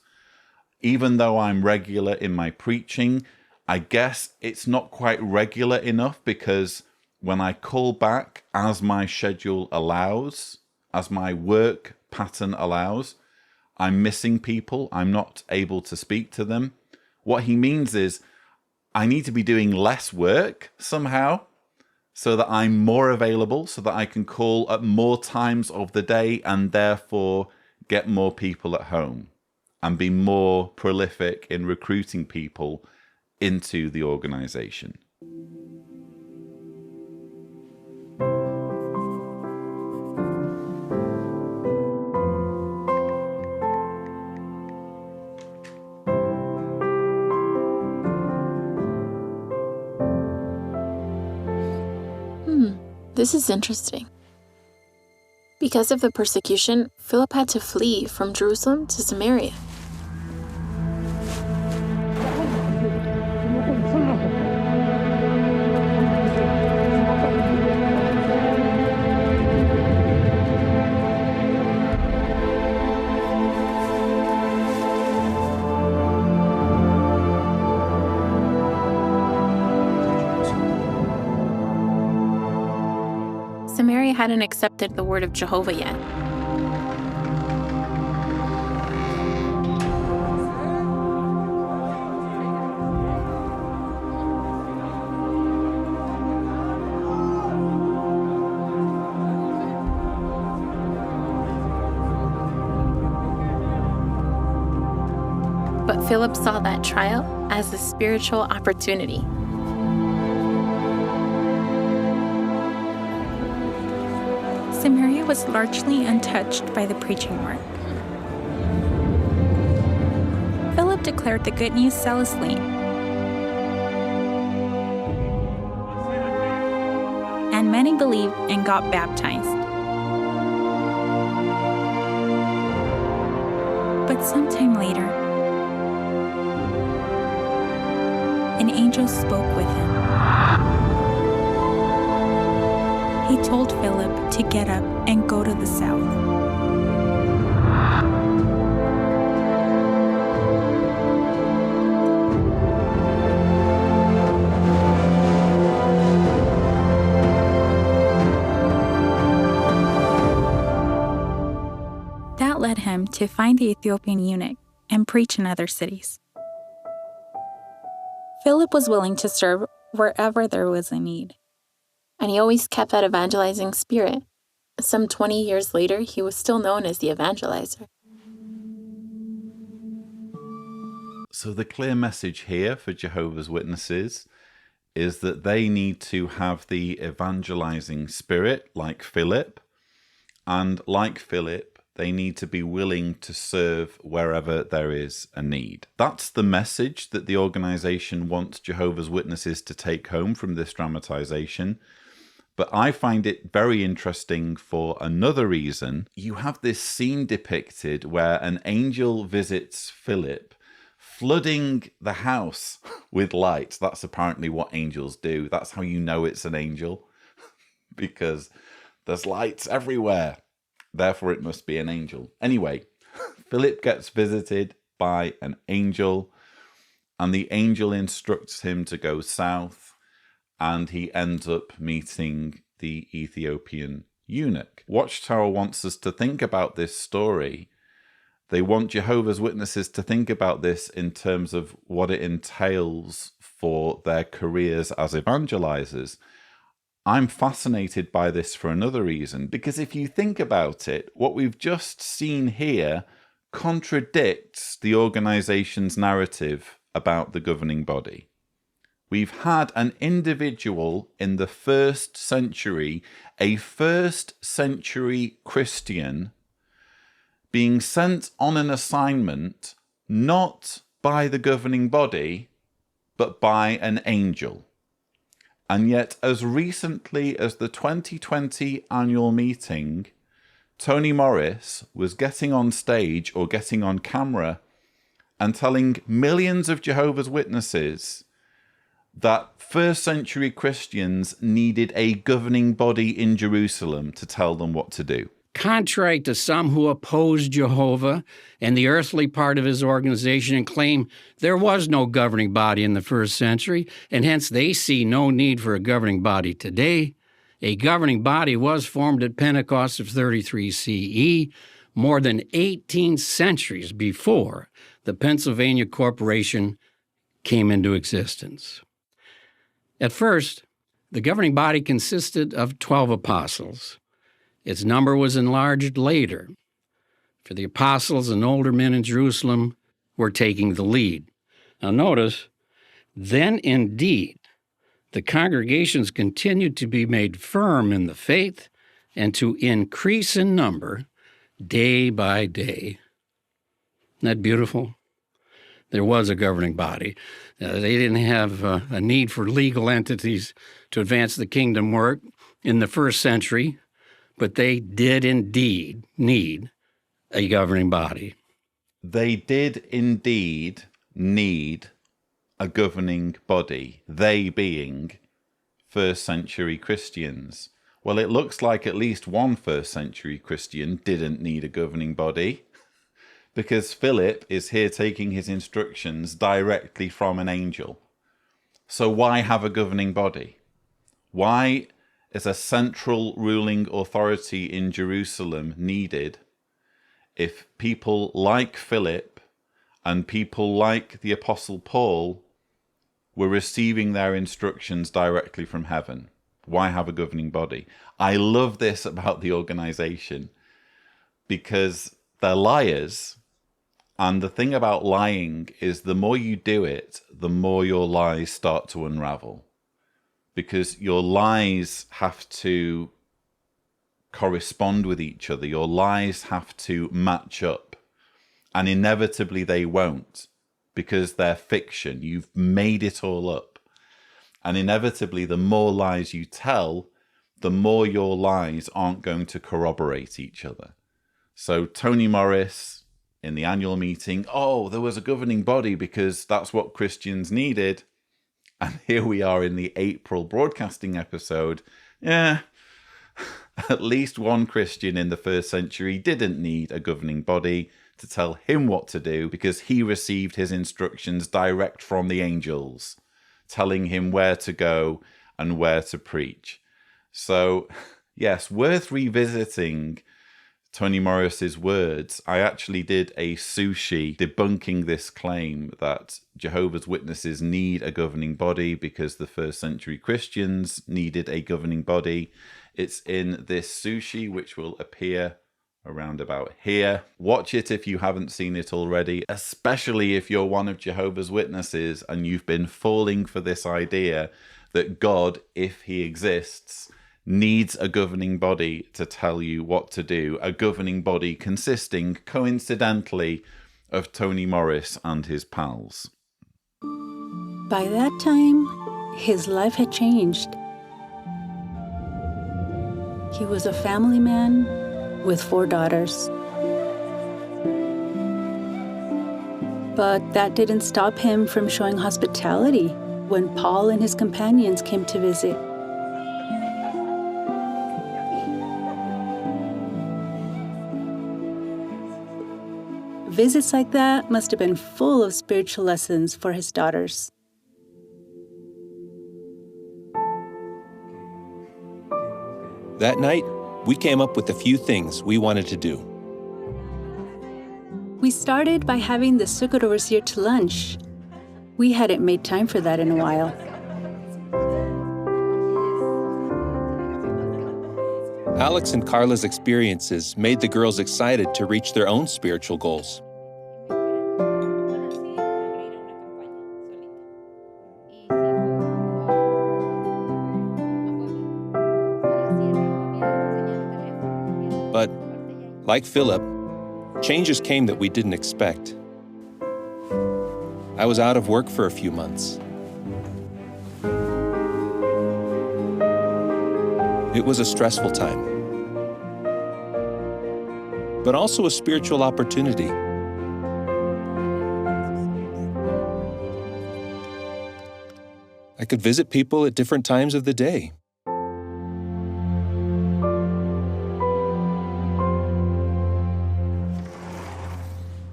even though I'm regular in my preaching, I guess it's not quite regular enough, because when I call back as my schedule allows, as my work pattern allows, I'm missing people. I'm not able to speak to them. What he means is I need to be doing less work somehow so that I'm more available, so that I can call at more times of the day and therefore get more people at home and be more prolific in recruiting people into the organization. This is interesting. Because of the persecution, Philip had to flee from Jerusalem to Samaria. Samaria hadn't accepted the word of Jehovah yet. But Philip saw that trial as a spiritual opportunity. Samaria was largely untouched by the preaching work. Philip declared the good news zealously, and many believed and got baptized. But sometime later, an angel spoke with him. he told Philip to get up and go to the south. That led him to find the Ethiopian eunuch and preach in other cities. Philip was willing to serve wherever there was a need. And he always kept that evangelizing spirit. Some 20 years later, he was still known as the evangelizer. So the clear message here for Jehovah's Witnesses is that they need to have the evangelizing spirit like Philip, and like Philip, they need to be willing to serve wherever there is a need. That's the message that the organization wants Jehovah's Witnesses to take home from this dramatization. But I find it very interesting for another reason. You have this scene depicted where an angel visits Philip, flooding the house with light. That's apparently what angels do. That's how you know it's an angel, because there's lights everywhere. Therefore, it must be an angel. Anyway, Philip gets visited by an angel, and the angel instructs him to go south, and he ends up meeting the Ethiopian eunuch. Watchtower wants us to think about this story. They want Jehovah's Witnesses to think about this in terms of what it entails for their careers as evangelizers. I'm fascinated by this for another reason, because if you think about it, what we've just seen here contradicts the organization's narrative about the governing body. We've had an individual in the 1st century, a 1st century Christian, being sent on an assignment not by the governing body, but by an angel. And yet, as recently as the 2020 annual meeting, Tony Morris was getting on stage or getting on camera and telling millions of Jehovah's Witnesses that 1st century Christians needed a governing body in Jerusalem to tell them what to do. Contrary to some who oppose Jehovah and the earthly part of his organization and claim there was no governing body in the 1st century, and hence they see no need for a governing body today, a governing body was formed at Pentecost of 33 CE, more than 18 centuries before the Pennsylvania Corporation came into existence. At first, the governing body consisted of 12 apostles. Its number was enlarged later, for the apostles and older men in Jerusalem were taking the lead. Now notice, then indeed, the congregations continued to be made firm in the faith and to increase in number day by day. Isn't that beautiful? There was a governing body. They didn't have a need for legal entities to advance the kingdom work in the 1st century, but they did indeed need a governing body. They did indeed need a governing body, they being 1st century Christians. Well, it looks like at least one 1st century Christian didn't need a governing body, because Philip is here taking his instructions directly from an angel. So why have a governing body? Why is a central ruling authority in Jerusalem needed if people like Philip and people like the Apostle Paul were receiving their instructions directly from heaven? Why have a governing body? I love this about the organization, because they're liars. And the thing about lying is the more you do it, the more your lies start to unravel. Because your lies have to correspond with each other. Your lies have to match up. And inevitably they won't, because they're fiction. You've made it all up. And inevitably, the more lies you tell, the more your lies aren't going to corroborate each other. So Tony Morris, in the annual meeting, there was a governing body because that's what Christians needed. And here we are in the April broadcasting episode. Yeah, At least one Christian in the first century didn't need a governing body to tell him what to do because he received his instructions direct from the angels, telling him where to go and where to preach. So, yes, worth revisiting Toni Morris's words. I actually did a sushi debunking this claim that Jehovah's Witnesses need a governing body because the first century Christians needed a governing body. It's in this sushi, which will appear around about here. Watch it if you haven't seen it already, especially if you're one of Jehovah's Witnesses and you've been falling for this idea that God, if he exists, needs a governing body to tell you what to do, a governing body consisting, coincidentally, of Toni Morris and his pals. By that time, his life had changed. He was a family man with 4 daughters. But that didn't stop him from showing hospitality when Paul and his companions came to visit. Visits like that must have been full of spiritual lessons for his daughters. That night, we came up with a few things we wanted to do. We started by having the circuit overseer to lunch. We hadn't made time for that in a while. Alex and Carla's experiences made the girls excited to reach their own spiritual goals. But, like Philip, changes came that we didn't expect. I was out of work for a few months. It was a stressful time, but also a spiritual opportunity. I could visit people at different times of the day.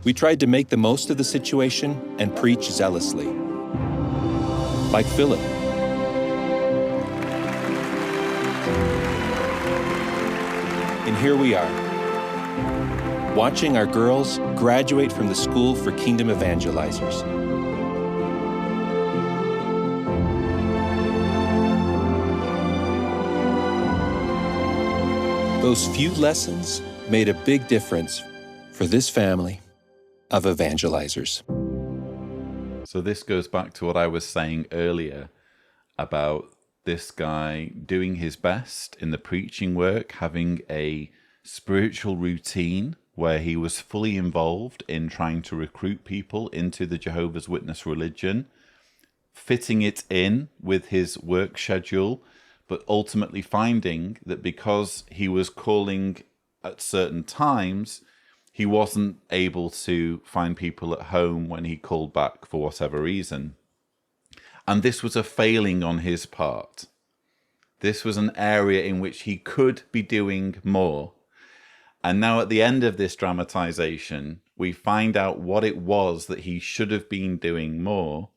We tried to make the most of the situation and preach zealously. Like Philip. And here we are, watching our girls graduate from the School for Kingdom Evangelizers. Those few lessons made a big difference for this family of evangelizers. So this goes back to what I was saying earlier about this guy doing his best in the preaching work, having a spiritual routine where he was fully involved in trying to recruit people into the Jehovah's Witness religion, fitting it in with his work schedule, but ultimately finding that because he was calling at certain times, he wasn't able to find people at home when he called back for whatever reason. And this was a failing on his part. This was an area in which he could be doing more. And now at the end of this dramatization, we find out what it was that he should have been doing more.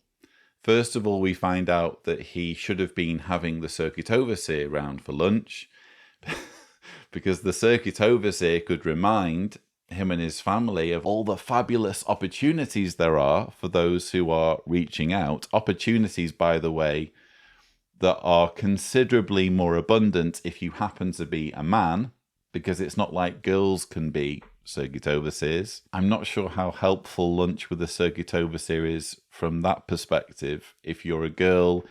First of all, we find out that he should have been having the circuit overseer round for lunch, because the circuit overseer could remind him and his family of all the fabulous opportunities there are for those who are reaching out. Opportunities, by the way, that are considerably more abundant if you happen to be a man, because it's not like girls can be circuit overseers. I'm not sure how helpful lunch with a circuit overseer is from that perspective. If you're a girl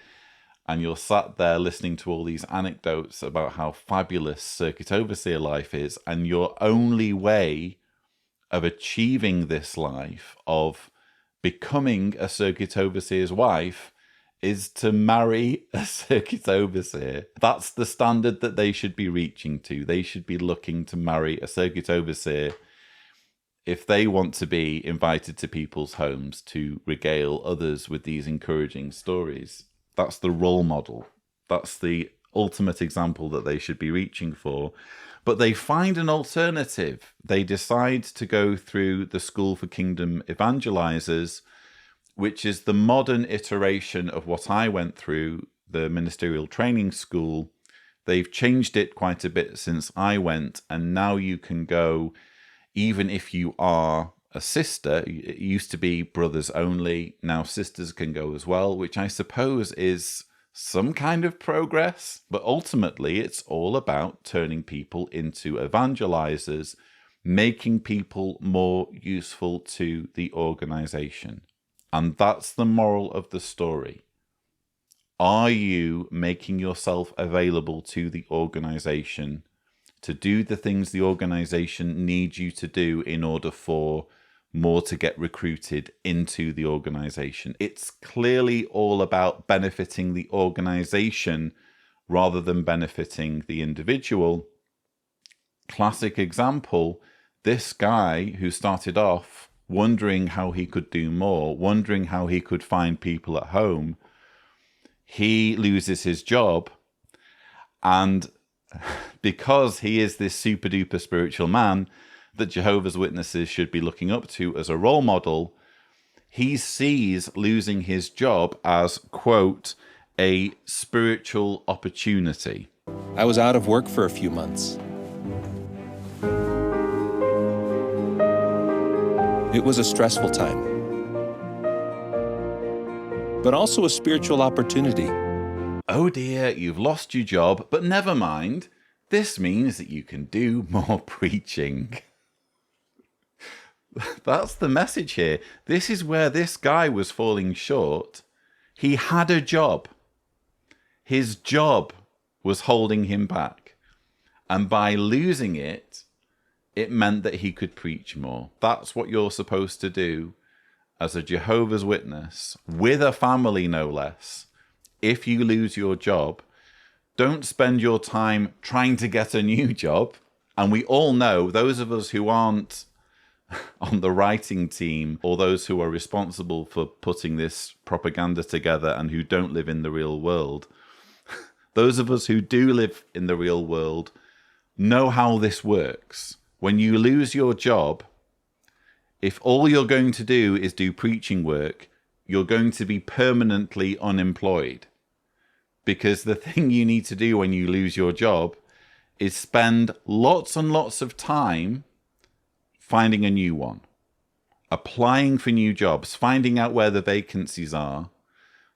and you're sat there listening to all these anecdotes about how fabulous circuit overseer life is, and your only way of achieving this life, of becoming a circuit overseer's wife, is to marry a circuit overseer. That's the standard that they should be reaching to. They should be looking to marry a circuit overseer if they want to be invited to people's homes to regale others with these encouraging stories. That's the role model. That's the ultimate example that they should be reaching for. But they find an alternative. They decide to go through the School for Kingdom Evangelizers, which is the modern iteration of what I went through, the ministerial training school. They've changed it quite a bit since I went, and now you can go, even if you are a sister. It used to be brothers only, now sisters can go as well, which I suppose is some kind of progress. But ultimately, it's all about turning people into evangelizers, making people more useful to the organization. And that's the moral of the story. Are you making yourself available to the organization to do the things the organization needs you to do in order for more to get recruited into the organization? It's clearly all about benefiting the organization rather than benefiting the individual. Classic example, this guy who started off wondering how he could do more, wondering how he could find people at home, he loses his job, and because he is this super duper spiritual man that Jehovah's Witnesses should be looking up to as a role model, he sees losing his job as, quote, a spiritual opportunity. I was out of work for a few months. It was a stressful time, but also a spiritual opportunity. Oh dear, you've lost your job, but never mind. This means that you can do more preaching. That's the message here. This is where this guy was falling short. He had a job. His job was holding him back. And by losing it, it meant that he could preach more. That's what you're supposed to do as a Jehovah's Witness, with a family no less. If you lose your job, don't spend your time trying to get a new job. And we all know, those of us who aren't on the writing team, or those who are responsible for putting this propaganda together and who don't live in the real world, those of us who do live in the real world know how this works. When you lose your job, if all you're going to do is do preaching work, you're going to be permanently unemployed. Because the thing you need to do when you lose your job is spend lots and lots of time finding a new one, applying for new jobs, finding out where the vacancies are,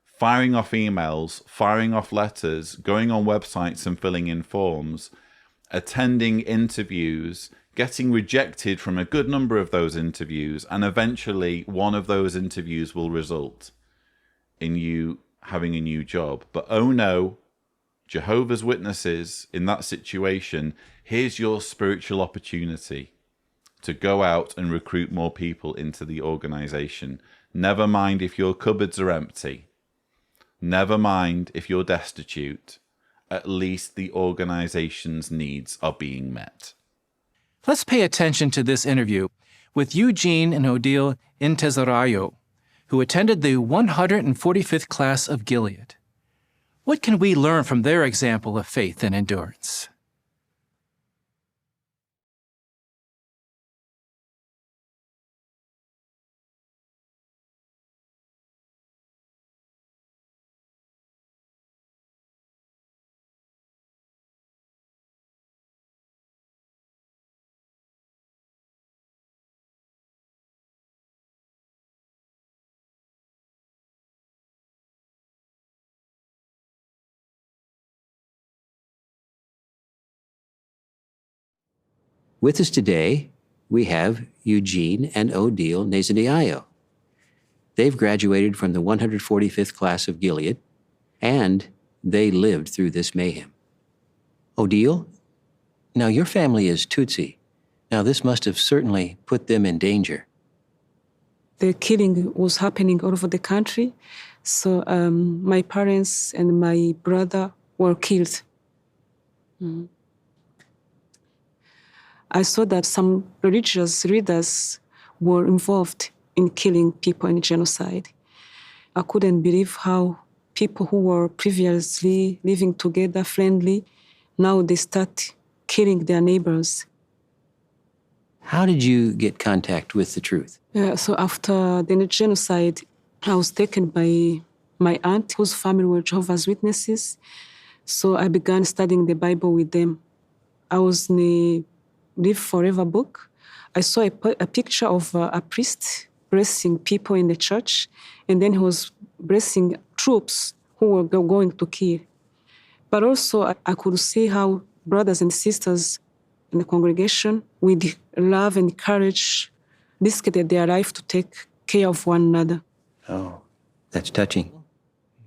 firing off emails, firing off letters, going on websites and filling in forms, attending interviews, getting rejected from a good number of those interviews, and eventually one of those interviews will result in you having a new job. But oh no, Jehovah's Witnesses, in that situation, here's your spiritual opportunity to go out and recruit more people into the organization. Never mind if your cupboards are empty. Never mind if you're destitute. At least the organization's needs are being met. Let's pay attention to this interview with Eugene and Odile Intezarayo, who attended the 145th class of Gilead. What can we learn from their example of faith and endurance? With us today, we have Eugene and Odile Intezarayo. They've graduated from the 145th class of Gilead, and they lived through this mayhem. Odile, now your family is Tutsi. Now this must have certainly put them in danger. The killing was happening all over the country, so my parents and my brother were killed. I saw that some religious leaders were involved in killing people in genocide. I couldn't believe how people who were previously living together, friendly, now they start killing their neighbors. How did you get contact with the truth? So after the genocide, I was taken by my aunt, whose family were Jehovah's Witnesses. So I began studying the Bible with them. I was in a Live Forever book. I saw a picture of a priest blessing people in the church, and then he was blessing troops who were going to kill. But also I could see how brothers and sisters in the congregation, with love and courage, risked their life to take care of one another. Oh, that's touching.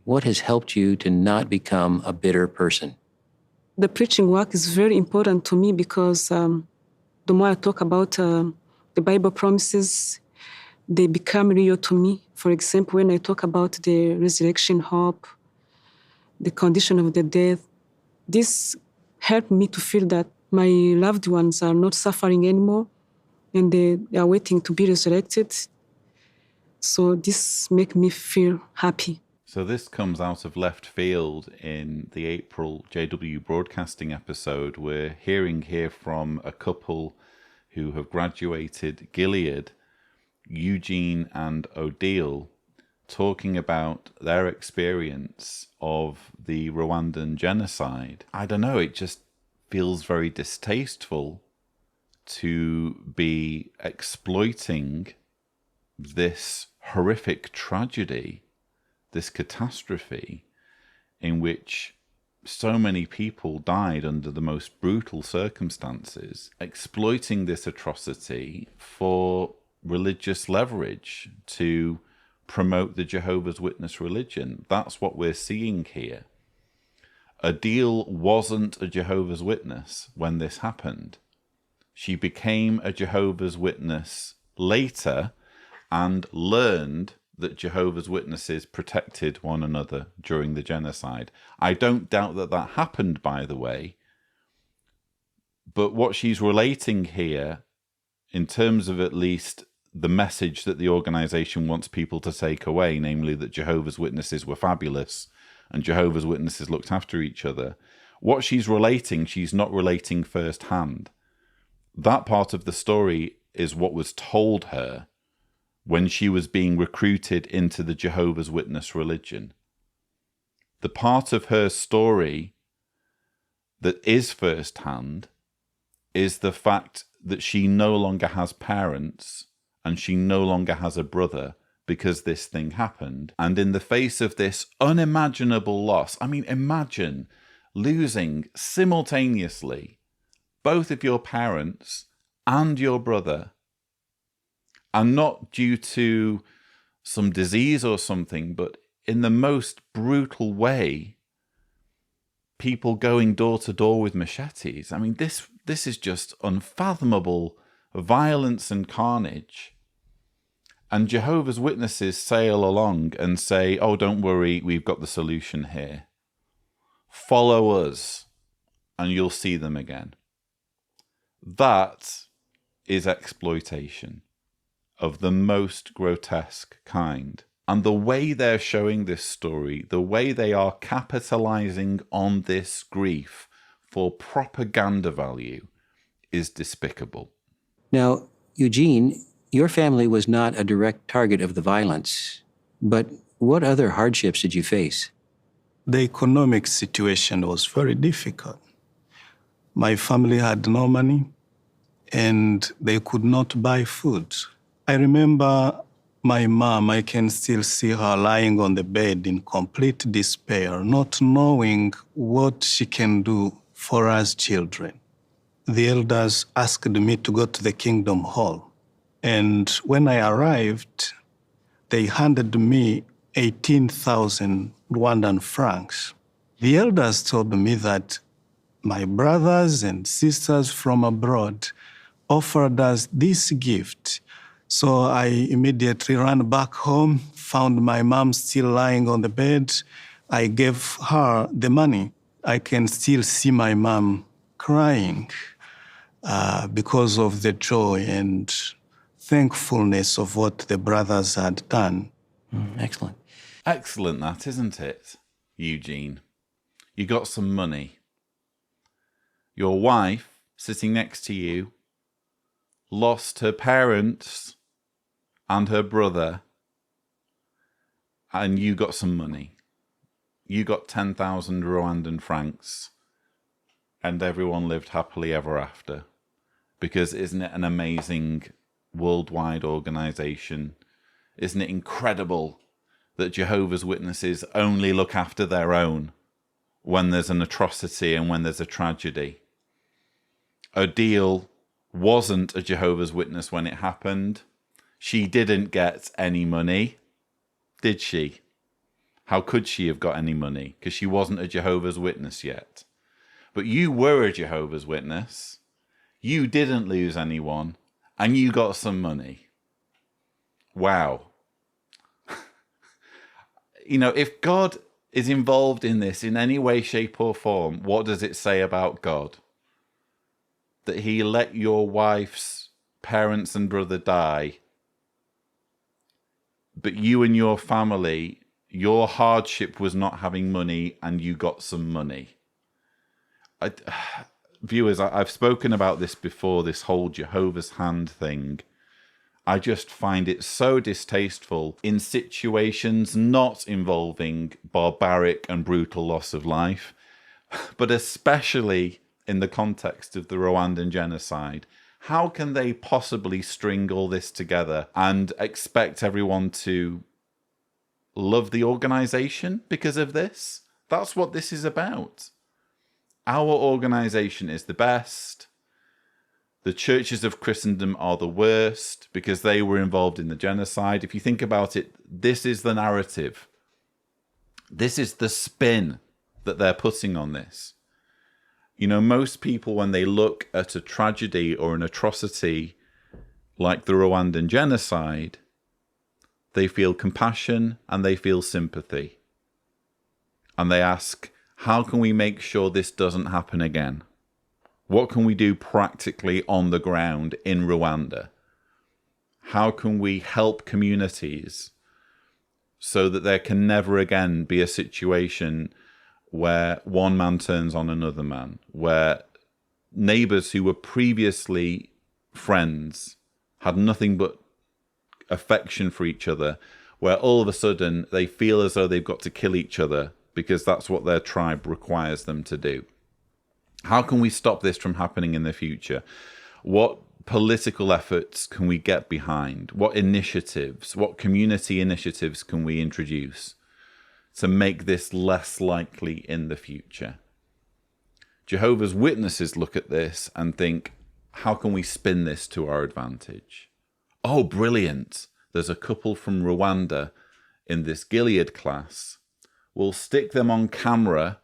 What has helped you to not become a bitter person? The preaching work is very important to me because the more I talk about the Bible promises, they become real to me. For example, when I talk about the resurrection hope, the condition of the dead, this helped me to feel that my loved ones are not suffering anymore and they are waiting to be resurrected. So this makes me feel happy. So this comes out of left field in the April JW Broadcasting episode. We're hearing here from a couple who have graduated Gilead, Eugene and Odile, talking about their experience of the Rwandan genocide. I don't know, it just feels very distasteful to be exploiting this horrific tragedy, this catastrophe in which so many people died under the most brutal circumstances, exploiting this atrocity for religious leverage to promote the Jehovah's Witness religion. That's what we're seeing here. Odile wasn't a Jehovah's Witness when this happened. She became a Jehovah's Witness later and learned that Jehovah's Witnesses protected one another during the genocide. I don't doubt that that happened, by the way. But what she's relating here, in terms of at least the message that the organization wants people to take away, namely that Jehovah's Witnesses were fabulous and Jehovah's Witnesses looked after each other, what she's relating, she's not relating firsthand. That part of the story is what was told her when she was being recruited into the Jehovah's Witness religion. The part of her story that is firsthand is the fact that she no longer has parents and she no longer has a brother because this thing happened. And in the face of this unimaginable loss, I mean, imagine losing simultaneously both of your parents and your brother, and not due to some disease or something, but in the most brutal way, people going door to door with machetes. I mean, this is just unfathomable violence and carnage. And Jehovah's Witnesses sail along and say, oh, don't worry, we've got the solution here. Follow us and you'll see them again. That is exploitation of the most grotesque kind. And the way they're showing this story, the way they are capitalizing on this grief for propaganda value is despicable. Now, Eugene, your family was not a direct target of the violence, but what other hardships did you face? The economic situation was very difficult. My family had no money, and they could not buy food. I remember my mom, I can still see her lying on the bed in complete despair, not knowing what she can do for us children. The elders asked me to go to the Kingdom Hall. And when I arrived, they handed me 18,000 Rwandan francs. The elders told me that my brothers and sisters from abroad offered us this gift. So I immediately ran back home, found my mom still lying on the bed. I gave her the money. I can still see my mom crying because of the joy and thankfulness of what the brothers had done. Excellent. Excellent, that, isn't it? Eugene. You got some money. Your wife, sitting next to you, lost her parents and her brother, and you got some money. You got 10,000 Rwandan francs, and everyone lived happily ever after. Because isn't it an amazing worldwide organization? Isn't it incredible that Jehovah's Witnesses only look after their own when there's an atrocity and when there's a tragedy? Odile wasn't a Jehovah's Witness when it happened. She didn't get any money, did she? How could she have got any money? Because she wasn't a Jehovah's Witness yet. But you were a Jehovah's Witness. You didn't lose anyone, and you got some money. Wow. You know, if God is involved in this in any way, shape, or form, what does it say about God? That he let your wife's parents and brother die, but you and your family, your hardship was not having money, and you got some money. Viewers, I've spoken about this before, this whole Jehovah's Hand thing. I just find it so distasteful in situations not involving barbaric and brutal loss of life, but especially in the context of the Rwandan genocide. How can they possibly string all this together and expect everyone to love the organization because of this? That's what this is about. Our organization is the best. The churches of Christendom are the worst because they were involved in the genocide. If you think about it, this is the narrative. This is the spin that they're putting on this. You know, most people, when they look at a tragedy or an atrocity like the Rwandan genocide, they feel compassion and they feel sympathy. And they ask, how can we make sure this doesn't happen again? What can we do practically on the ground in Rwanda? How can we help communities so that there can never again be a situation where one man turns on another man, where neighbors who were previously friends had nothing but affection for each other, where all of a sudden they feel as though they've got to kill each other because that's what their tribe requires them to do. How can we stop this from happening in the future? What political efforts can we get behind? What initiatives, what community initiatives can we introduce to make this less likely in the future? Jehovah's Witnesses look at this and think, how can we spin this to our advantage? Oh, brilliant. There's a couple from Rwanda in this Gilead class. We'll stick them on camera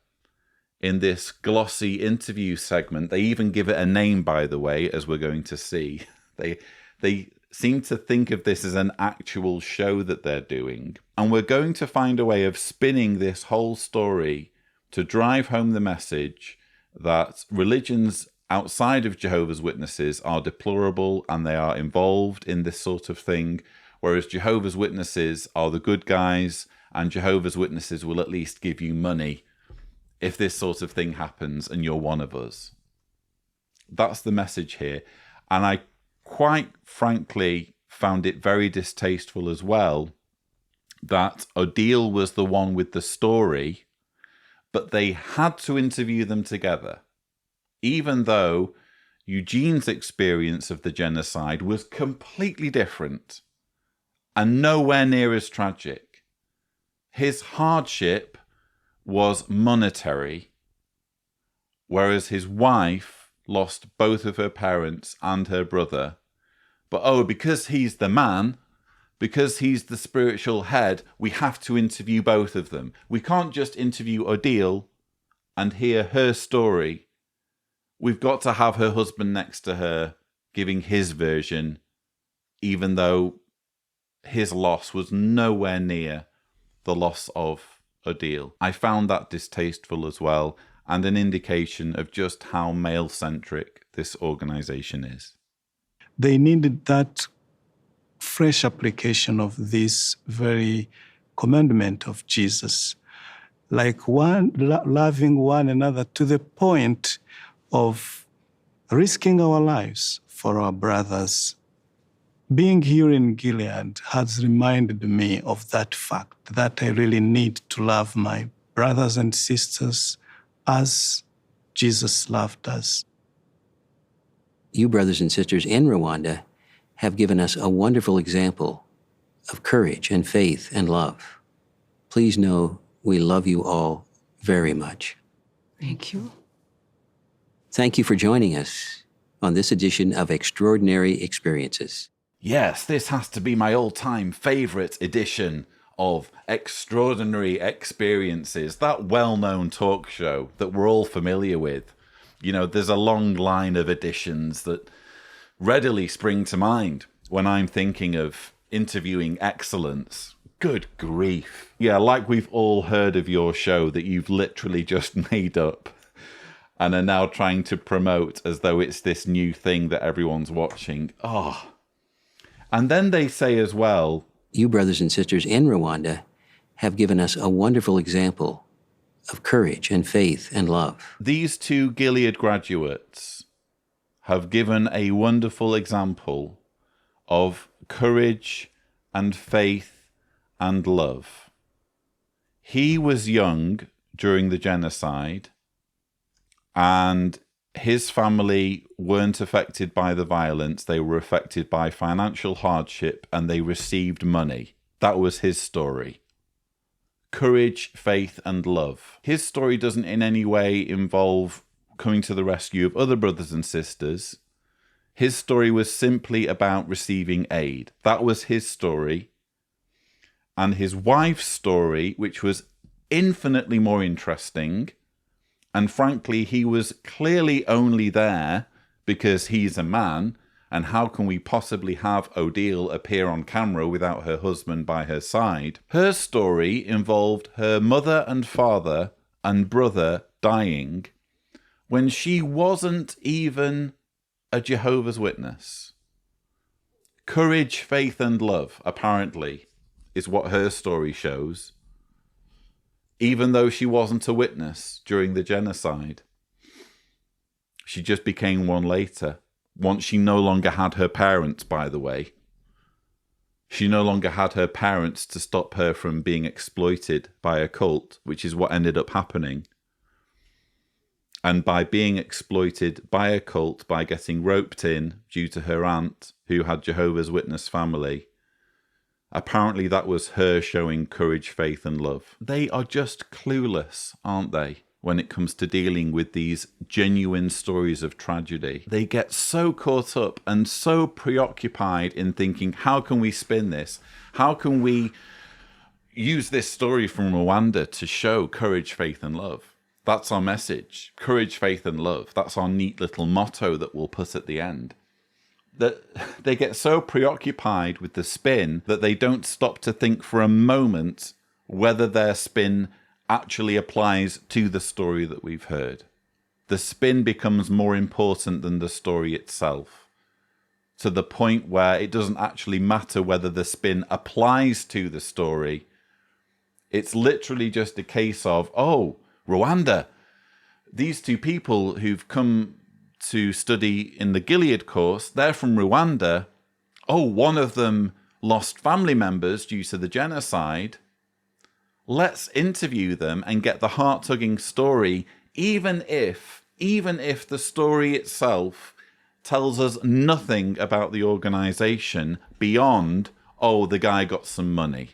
in this glossy interview segment. They even give it a name, by the way, as we're going to see. They seem to think of this as an actual show that they're doing. And we're going to find a way of spinning this whole story to drive home the message that religions outside of Jehovah's Witnesses are deplorable and they are involved in this sort of thing, whereas Jehovah's Witnesses are the good guys, and Jehovah's Witnesses will at least give you money if this sort of thing happens and you're one of us. That's the message here. And I quite frankly found it very distasteful as well that Odile was the one with the story, but they had to interview them together, even though Eugene's experience of the genocide was completely different and nowhere near as tragic. His hardship was monetary, whereas his wife lost both of her parents and her brother. But because he's the man, because he's the spiritual head, we have to interview both of them. We can't just interview Odile and hear her story. We've got to have her husband next to her giving his version, even though his loss was nowhere near the loss of Odile. I found that distasteful as well, and an indication of just how male-centric this organization is. They needed that fresh application of this very commandment of Jesus. loving one another to the point of risking our lives for our brothers. Being here in Gilead has reminded me of that fact, that I really need to love my brothers and sisters as Jesus loved us. You brothers and sisters in Rwanda have given us a wonderful example of courage and faith and love. Please know we love you all very much. Thank you. Thank you for joining us on this edition of Extraordinary Experiences. Yes, this has to be my all-time favourite edition of Extraordinary Experiences, that well-known talk show that we're all familiar with. You know, there's a long line of editions that readily spring to mind when I'm thinking of interviewing excellence. Good grief. Yeah, like we've all heard of your show that you've literally just made up and are now trying to promote as though it's this new thing that everyone's watching. Oh. And then they say as well, you brothers and sisters in Rwanda have given us a wonderful example of courage and faith and love. These two Gilead graduates have given a wonderful example of courage and faith and love. He was young during the genocide, and his family weren't affected by the violence. They were affected by financial hardship, and they received money. That was his story. Courage, faith, and love. His story doesn't in any way involve coming to the rescue of other brothers and sisters. His story was simply about receiving aid. That was his story. And his wife's story, which was infinitely more interesting, and frankly, he was clearly only there because he's a man, and how can we possibly have Odile appear on camera without her husband by her side? Her story involved her mother and father and brother dying when she wasn't even a Jehovah's Witness. Courage, faith, and love, apparently, is what her story shows, even though she wasn't a witness during the genocide. She just became one later. Once she no longer had her parents, by the way. She no longer had her parents to stop her from being exploited by a cult, which is what ended up happening. And by being exploited by a cult, by getting roped in due to her aunt, who had Jehovah's Witness family, apparently that was her showing courage, faith, and love. They are just clueless, aren't they, when it comes to dealing with these genuine stories of tragedy. They get so caught up and so preoccupied in thinking, how can we spin this? How can we use this story from Rwanda to show courage, faith, and love? That's our message. Courage, faith, and love. That's our neat little motto that we'll put at the end. That they get so preoccupied with the spin that they don't stop to think for a moment whether their spin actually applies to the story that we've heard. The spin becomes more important than the story itself, to the point where it doesn't actually matter whether the spin applies to the story. It's literally just a case of, oh, Rwanda, these two people who've come to study in the Gilead course, they're from Rwanda. Oh, one of them lost family members due to the genocide. Let's interview them and get the heart-tugging story, even if the story itself tells us nothing about the organization beyond, oh, the guy got some money.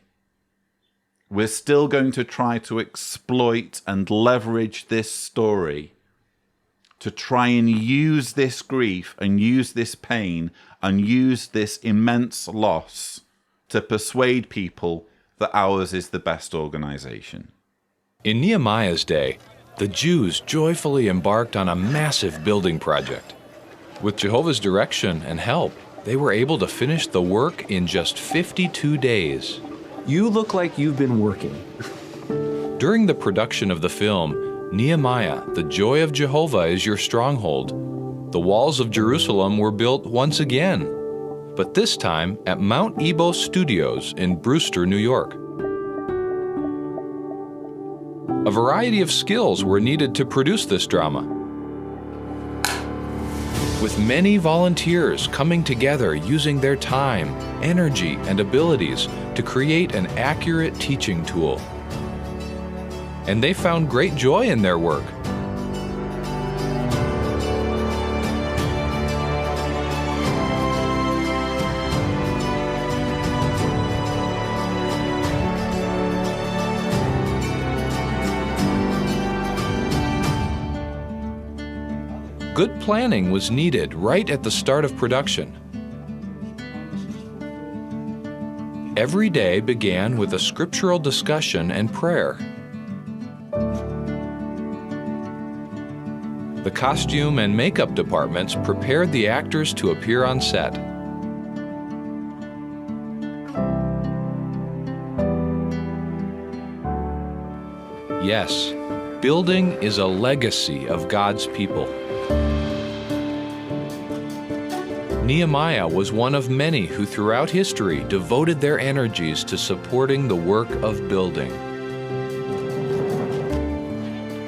We're still going to try to exploit and leverage this story to try and use this grief and use this pain and use this immense loss to persuade people that ours is the best organization. In Nehemiah's day, the Jews joyfully embarked on a massive building project. With Jehovah's direction and help, they were able to finish the work in just 52 days. You look like you've been working. During the production of the film, Nehemiah, the joy of Jehovah is your stronghold, the walls of Jerusalem were built once again, but this time at Mount Ebos Studios in Brewster, New York. A variety of skills were needed to produce this drama, with many volunteers coming together using their time, energy, and abilities to create an accurate teaching tool. And they found great joy in their work. Good planning was needed right at the start of production. Every day began with a scriptural discussion and prayer. The costume and makeup departments prepared the actors to appear on set. Yes, building is a legacy of God's people. Nehemiah was one of many who throughout history devoted their energies to supporting the work of building.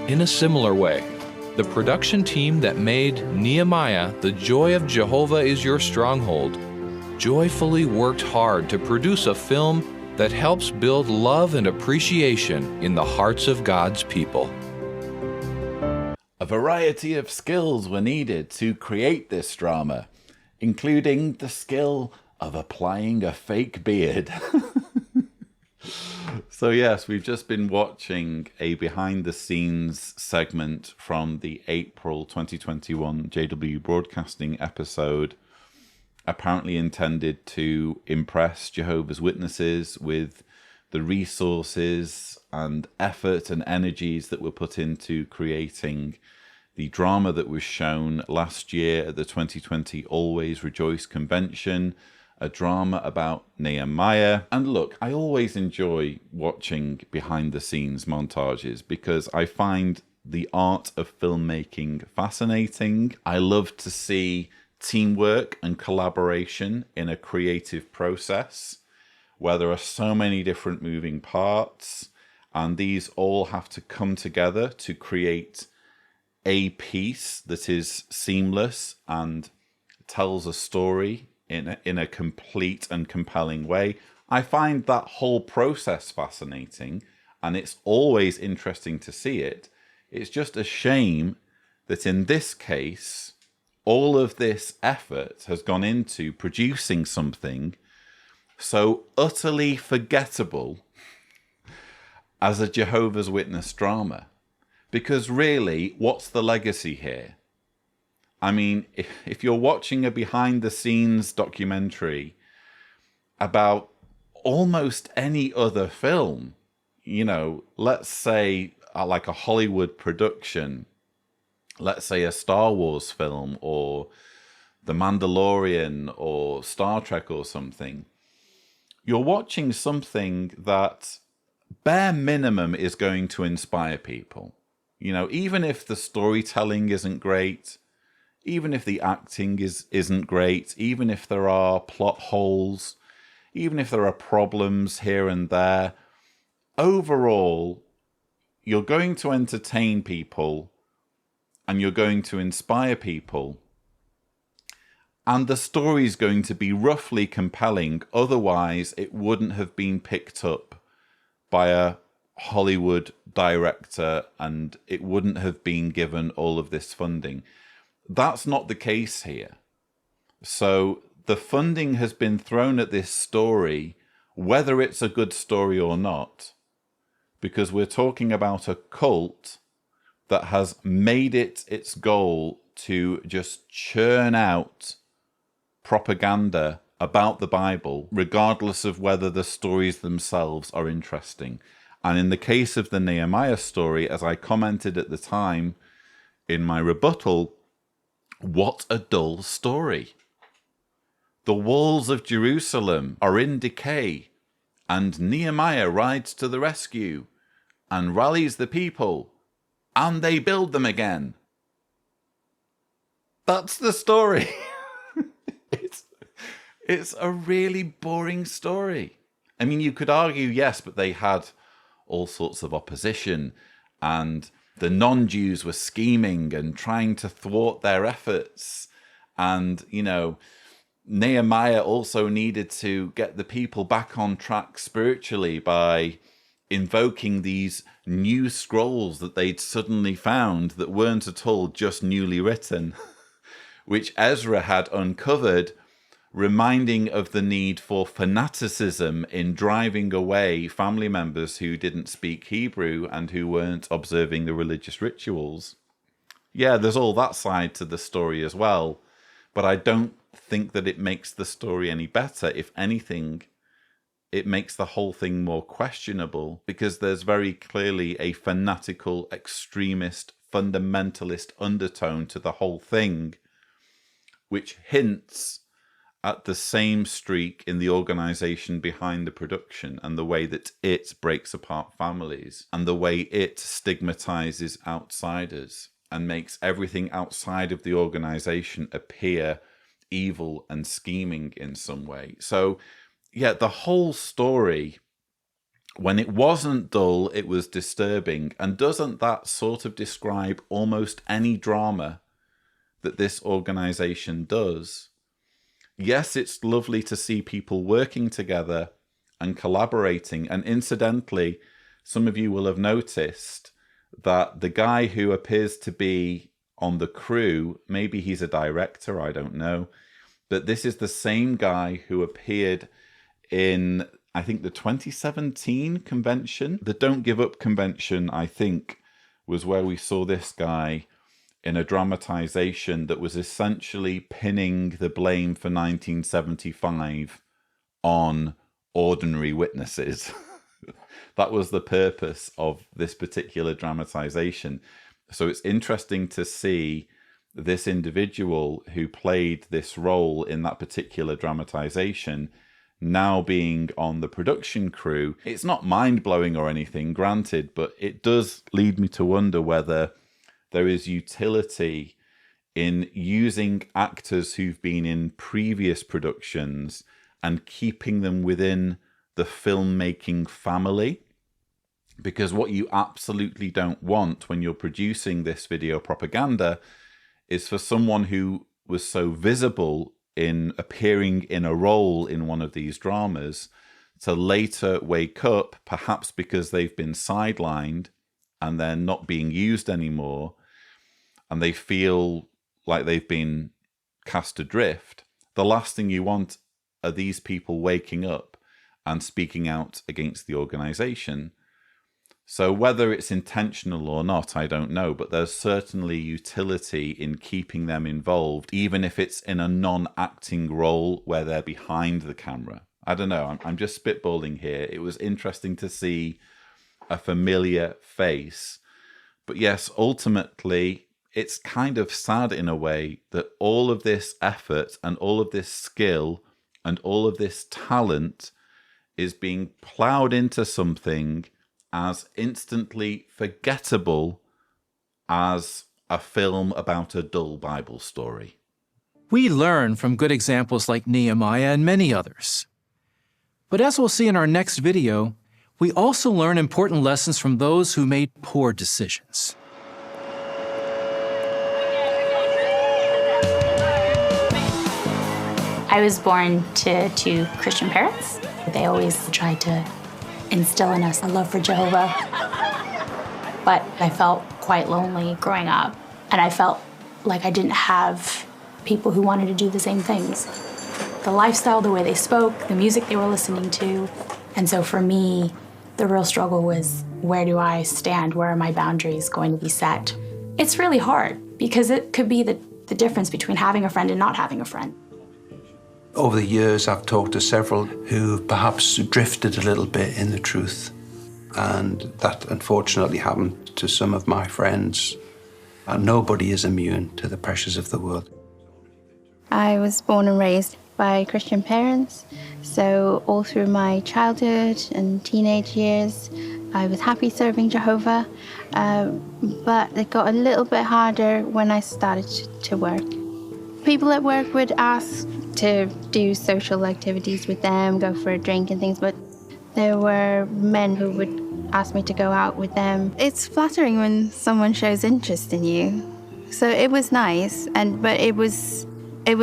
In a similar way, the production team that made Nehemiah, The Joy of Jehovah is Your Stronghold, joyfully worked hard to produce a film that helps build love and appreciation in the hearts of God's people. A variety of skills were needed to create this drama, including the skill of applying a fake beard. So yes, we've just been watching a behind-the-scenes segment from the April 2021 JW Broadcasting episode, apparently intended to impress Jehovah's Witnesses with the resources and effort and energies that were put into creating the drama that was shown last year at the 2020 Always Rejoice Convention, a drama about Nehemiah. And look, I always enjoy watching behind-the-scenes montages because I find the art of filmmaking fascinating. I love to see teamwork and collaboration in a creative process where there are so many different moving parts, and these all have to come together to create a piece that is seamless and tells a story in a complete and compelling way. I find that whole process fascinating, and it's always interesting to see it. It's just a shame that in this case, all of this effort has gone into producing something so utterly forgettable as a Jehovah's Witness drama. Because really, what's the legacy here? I mean, if you're watching a behind-the-scenes documentary about almost any other film, you know, let's say like a Hollywood production, let's say a Star Wars film or The Mandalorian or Star Trek or something, you're watching something that bare minimum is going to inspire people. You know, even if the storytelling isn't great, even if the acting isn't great, even if there are plot holes, even if there are problems here and there, overall, you're going to entertain people and you're going to inspire people. And the story is going to be roughly compelling. Otherwise, it wouldn't have been picked up by a Hollywood director and it wouldn't have been given all of this funding. That's not the case here. So the funding has been thrown at this story, whether it's a good story or not, because we're talking about a cult that has made it its goal to just churn out propaganda about the Bible, regardless of whether the stories themselves are interesting. And in the case of the Nehemiah story, as I commented at the time in my rebuttal, what a dull story. The walls of Jerusalem are in decay, and Nehemiah rides to the rescue and rallies the people, and they build them again. That's the story. It's a really boring story. I mean, you could argue, yes, but they had all sorts of opposition, and the non-Jews were scheming and trying to thwart their efforts. And, you know, Nehemiah also needed to get the people back on track spiritually by invoking these new scrolls that they'd suddenly found that weren't at all just newly written, which Ezra had uncovered, reminding of the need for fanaticism in driving away family members who didn't speak Hebrew and who weren't observing the religious rituals. Yeah, there's all that side to the story as well, but I don't think that it makes the story any better. If anything, it makes the whole thing more questionable, because there's very clearly a fanatical, extremist, fundamentalist undertone to the whole thing, which hints at the same streak in the organization behind the production and the way that it breaks apart families and the way it stigmatizes outsiders and makes everything outside of the organization appear evil and scheming in some way. So, yeah, the whole story, when it wasn't dull, it was disturbing. And doesn't that sort of describe almost any drama that this organization does? Yes, it's lovely to see people working together and collaborating. And incidentally, some of you will have noticed that the guy who appears to be on the crew, maybe he's a director, I don't know, but this is the same guy who appeared in, I think, the 2017 convention. The Don't Give Up convention, I think, was where we saw this guy in a dramatization that was essentially pinning the blame for 1975 on ordinary witnesses. That was the purpose of this particular dramatization. So it's interesting to see this individual who played this role in that particular dramatization now being on the production crew. It's not mind-blowing or anything, granted, but it does lead me to wonder whether there is utility in using actors who've been in previous productions and keeping them within the filmmaking family. Because what you absolutely don't want when you're producing this video propaganda is for someone who was so visible in appearing in a role in one of these dramas to later wake up, perhaps because they've been sidelined and they're not being used anymore, and they feel like they've been cast adrift. The last thing you want are these people waking up and speaking out against the organization. So whether it's intentional or not, I don't know, but there's certainly utility in keeping them involved, even if it's in a non-acting role where they're behind the camera. I don't know, I'm just spitballing here. It was interesting to see a familiar face. But yes, ultimately, it's kind of sad in a way that all of this effort and all of this skill and all of this talent is being ploughed into something as instantly forgettable as a film about a dull Bible story. We learn from good examples like Nehemiah and many others. But as we'll see in our next video, we also learn important lessons from those who made poor decisions. I was born to two Christian parents. They always tried to instill in us a love for Jehovah. But I felt quite lonely growing up, and I felt like I didn't have people who wanted to do the same things. The lifestyle, the way they spoke, the music they were listening to. And so for me, the real struggle was, where do I stand? Where are my boundaries going to be set? It's really hard, because it could be the difference between having a friend and not having a friend. Over the years, I've talked to several who perhaps drifted a little bit in the truth. And that unfortunately happened to some of my friends. And nobody is immune to the pressures of the world. I was born and raised by Christian parents. So all through my childhood and teenage years, I was happy serving Jehovah. But it got a little bit harder when I started to work. People at work would ask to do social activities with them, go for a drink and things, but there were men who would asked me to go out with them. It's flattering when someone shows interest in you. So it was nice, but it was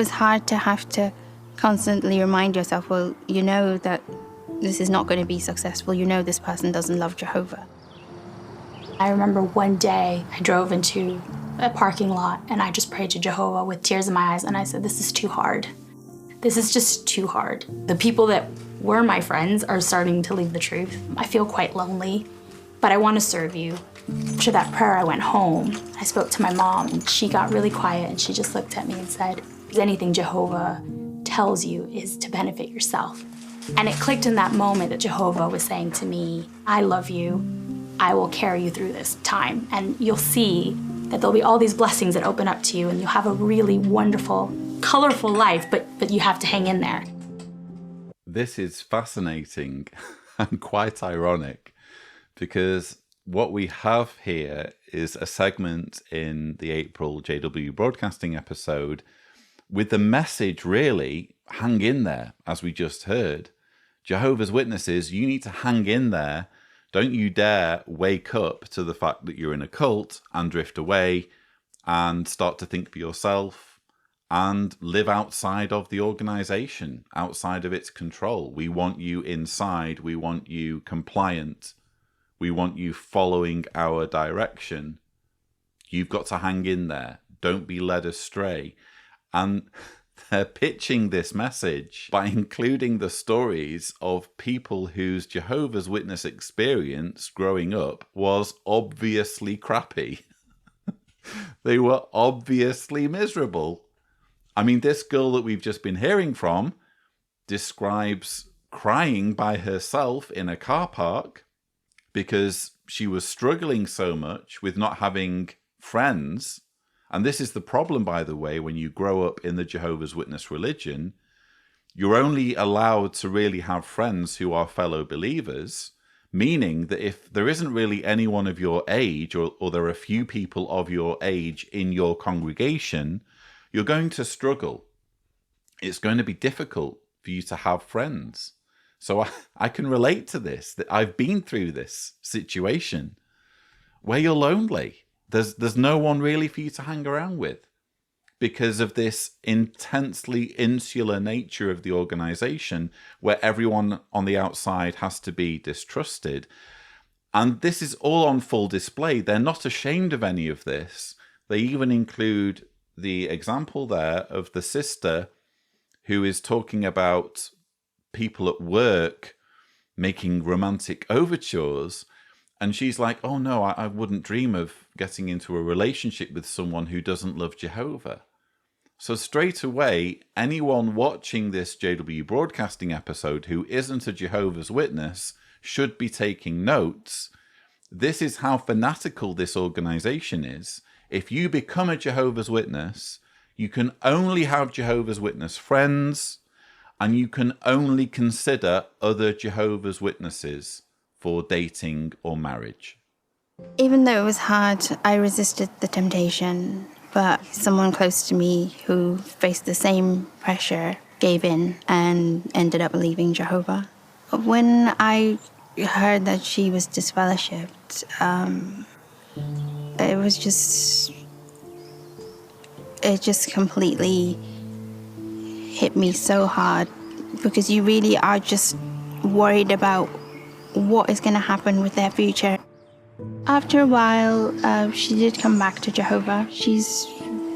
hard to have to constantly remind yourself, well, you know that this is not going to be successful. You know this person doesn't love Jehovah. I remember one day I drove into a parking lot and I just prayed to Jehovah with tears in my eyes, and I said, this is too hard. This is just too hard. The people that were my friends are starting to leave the truth. I feel quite lonely, but I want to serve you. After that prayer, I went home. I spoke to my mom, and she got really quiet, and she just looked at me and said, anything Jehovah tells you is to benefit yourself. And it clicked in that moment that Jehovah was saying to me, I love you. I will carry you through this time, and you'll see that there'll be all these blessings that open up to you, and you'll have a really wonderful, colorful life, but you have to hang in there. This is fascinating and quite ironic, because what we have here is a segment in the April JW Broadcasting episode with the message, really, hang in there, as we just heard. Jehovah's Witnesses, you need to hang in there. Don't you dare wake up to the fact that you're in a cult and drift away and start to think for yourself and live outside of the organization, outside of its control. We want you inside. We want you compliant. We want you following our direction. You've got to hang in there. Don't be led astray. And they're pitching this message by including the stories of people whose Jehovah's Witness experience growing up was obviously crappy. They were obviously miserable. I mean, this girl that we've just been hearing from describes crying by herself in a car park because she was struggling so much with not having friends. And this is the problem, by the way, when you grow up in the Jehovah's Witness religion. You're only allowed to really have friends who are fellow believers, meaning that if there isn't really anyone of your age, or there are few people of your age in your congregation, you're going to struggle. It's going to be difficult for you to have friends. So I can relate to this, that I've been through this situation where you're lonely. There's no one really for you to hang around with because of this intensely insular nature of the organization where everyone on the outside has to be distrusted. And this is all on full display. They're not ashamed of any of this. They even include the example there of the sister who is talking about people at work making romantic overtures. And she's like, oh no, I wouldn't dream of getting into a relationship with someone who doesn't love Jehovah. So straight away, anyone watching this JW Broadcasting episode who isn't a Jehovah's Witness should be taking notes. This is how fanatical this organization is. If you become a Jehovah's Witness, you can only have Jehovah's Witness friends, and you can only consider other Jehovah's Witnesses for dating or marriage. Even though it was hard, I resisted the temptation, but someone close to me who faced the same pressure gave in and ended up leaving Jehovah. When I heard that she was disfellowshipped, it just completely hit me so hard, because you really are just worried about what is going to happen with their future. After a while, she did come back to Jehovah. She's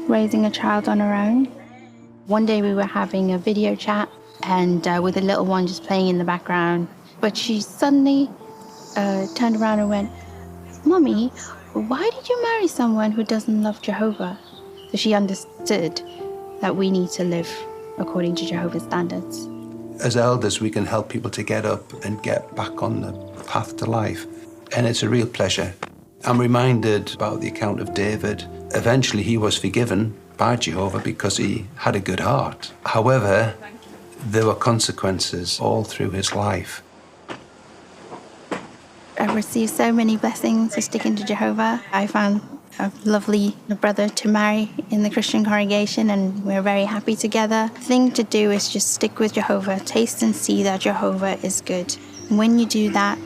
raising a child on her own. One day we were having a video chat, and with a little one just playing in the background. But she suddenly turned around and went, "Mommy, why did you marry someone who doesn't love Jehovah?" So she understood that we need to live according to Jehovah's standards. As elders, we can help people to get up and get back on the path to life. And it's a real pleasure. I'm reminded about the account of David. Eventually, he was forgiven by Jehovah because he had a good heart. However, there were consequences all through his life. I've received so many blessings for sticking to Jehovah. I found a lovely brother to marry in the Christian congregation, and we're very happy together. The thing to do is just stick with Jehovah, taste and see that Jehovah is good. When you do that,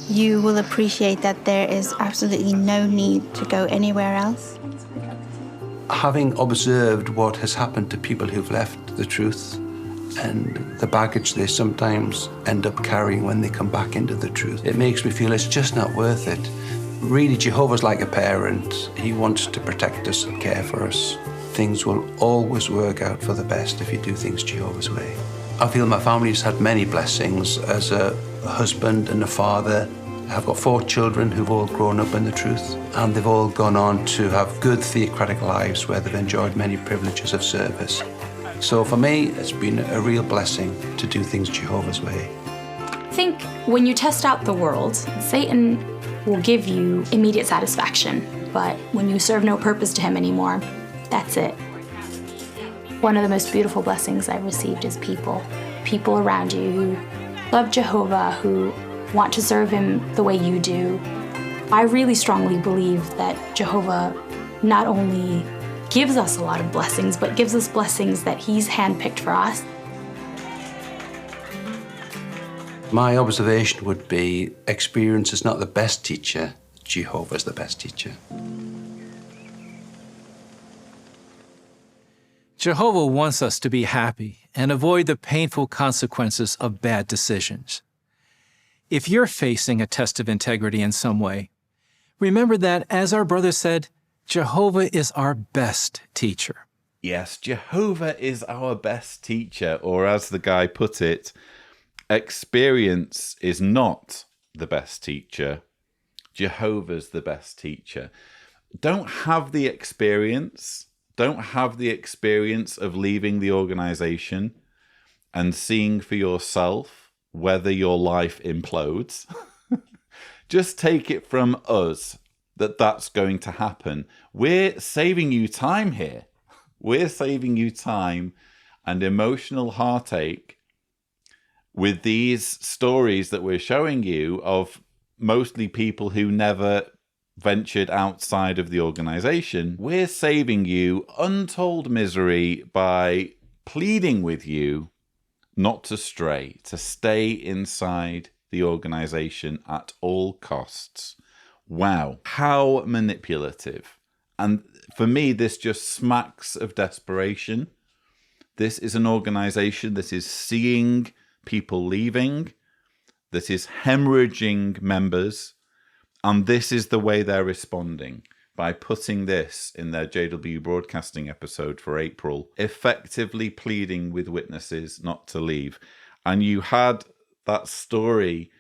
you will appreciate that there is absolutely no need to go anywhere else. Having observed what has happened to people who've left the truth and the baggage they sometimes end up carrying when they come back into the truth, it makes me feel it's just not worth it. Really, Jehovah's like a parent. He wants to protect us and care for us. Things will always work out for the best if you do things Jehovah's way. I feel my family's had many blessings as a husband and a father. I've got 4 children who've all grown up in the truth, and they've all gone on to have good theocratic lives where they've enjoyed many privileges of service. So for me, it's been a real blessing to do things Jehovah's way. I think when you test out the world, Satan will give you immediate satisfaction, but when you serve no purpose to him anymore, that's it. One of the most beautiful blessings I've received is people around you who love Jehovah, who want to serve him the way you do. I really strongly believe that Jehovah not only gives us a lot of blessings, but gives us blessings that he's handpicked for us. My observation would be experience is not the best teacher, Jehovah is the best teacher. Jehovah wants us to be happy and avoid the painful consequences of bad decisions. If you're facing a test of integrity in some way, remember that, as our brother said, Jehovah is our best teacher. Yes, Jehovah is our best teacher, or as the guy put it, experience is not the best teacher. Jehovah's the best teacher. Don't have the experience of leaving the organization and seeing for yourself whether your life implodes. Just take it from us that that's going to happen. We're saving you time here. We're saving you time and emotional heartache with these stories that we're showing you of mostly people who never ventured outside of the organization. We're saving you untold misery by pleading with you not to stray, to stay inside the organization at all costs. Wow, how manipulative. And for me, this just smacks of desperation. This is an organization that is seeing people leaving, that is hemorrhaging members, and this is the way they're responding, by putting this in their JW Broadcasting episode for April, effectively pleading with witnesses not to leave. And you had that story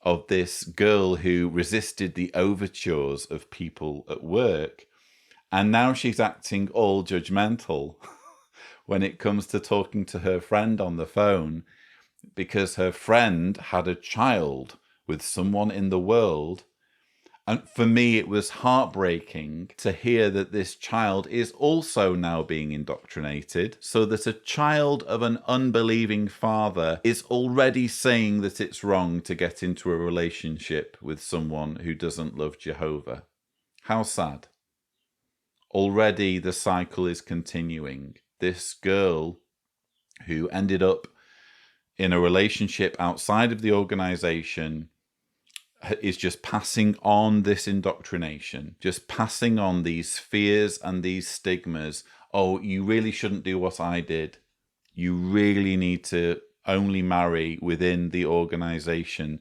of this girl who resisted the overtures of people at work, and now she's acting all judgmental when it comes to talking to her friend on the phone, because her friend had a child with someone in the world. And for me, it was heartbreaking to hear that this child is also now being indoctrinated, so that a child of an unbelieving father is already saying that it's wrong to get into a relationship with someone who doesn't love Jehovah. How sad. Already the cycle is continuing. This girl who ended up in a relationship outside of the organization is just passing on this indoctrination, just passing on these fears and these stigmas. Oh, you really shouldn't do what I did. You really need to only marry within the organization.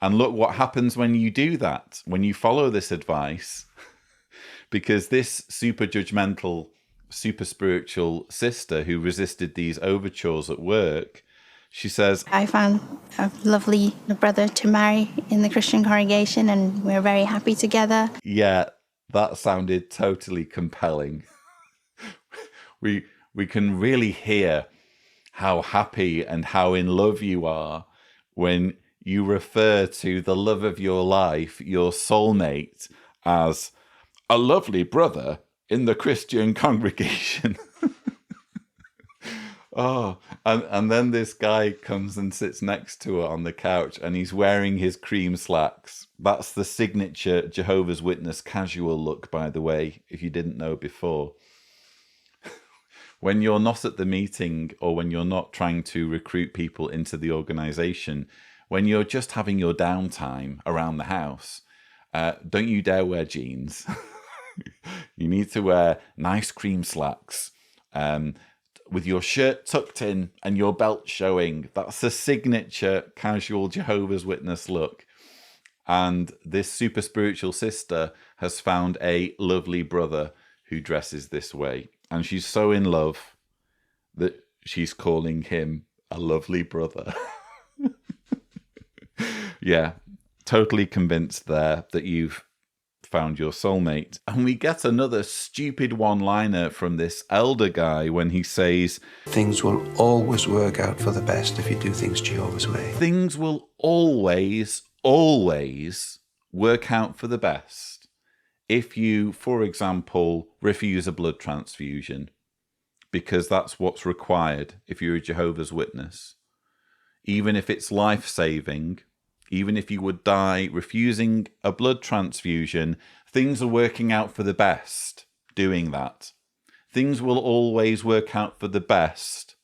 And look what happens when you do that, when you follow this advice. Because this super judgmental, super spiritual sister who resisted these overtures at work, she says, I found a lovely brother to marry in the Christian congregation, and we're very happy together. Yeah, that sounded totally compelling. We can really hear how happy and how in love you are when you refer to the love of your life, your soulmate, as a lovely brother in the Christian congregation. Oh, and then this guy comes and sits next to her on the couch, and he's wearing his cream slacks. That's the signature Jehovah's Witness casual look, by the way, if you didn't know before. When you're not at the meeting, or when you're not trying to recruit people into the organization, when you're just having your downtime around the house, don't you dare wear jeans. You need to wear nice cream slacks with your shirt tucked in and your belt showing. That's a signature casual Jehovah's Witness look. And this super spiritual sister has found a lovely brother who dresses this way. And she's so in love that she's calling him a lovely brother. Yeah, totally convinced there that you've found your soulmate. And we get another stupid one-liner from this elder guy when he says, things will always work out for the best if you do things Jehovah's way. Things will always work out for the best if you, for example, refuse a blood transfusion, because that's what's required if you're a Jehovah's Witness. Even if it's life-saving, even if you would die refusing a blood transfusion, things are working out for the best doing that. Things will always work out for the best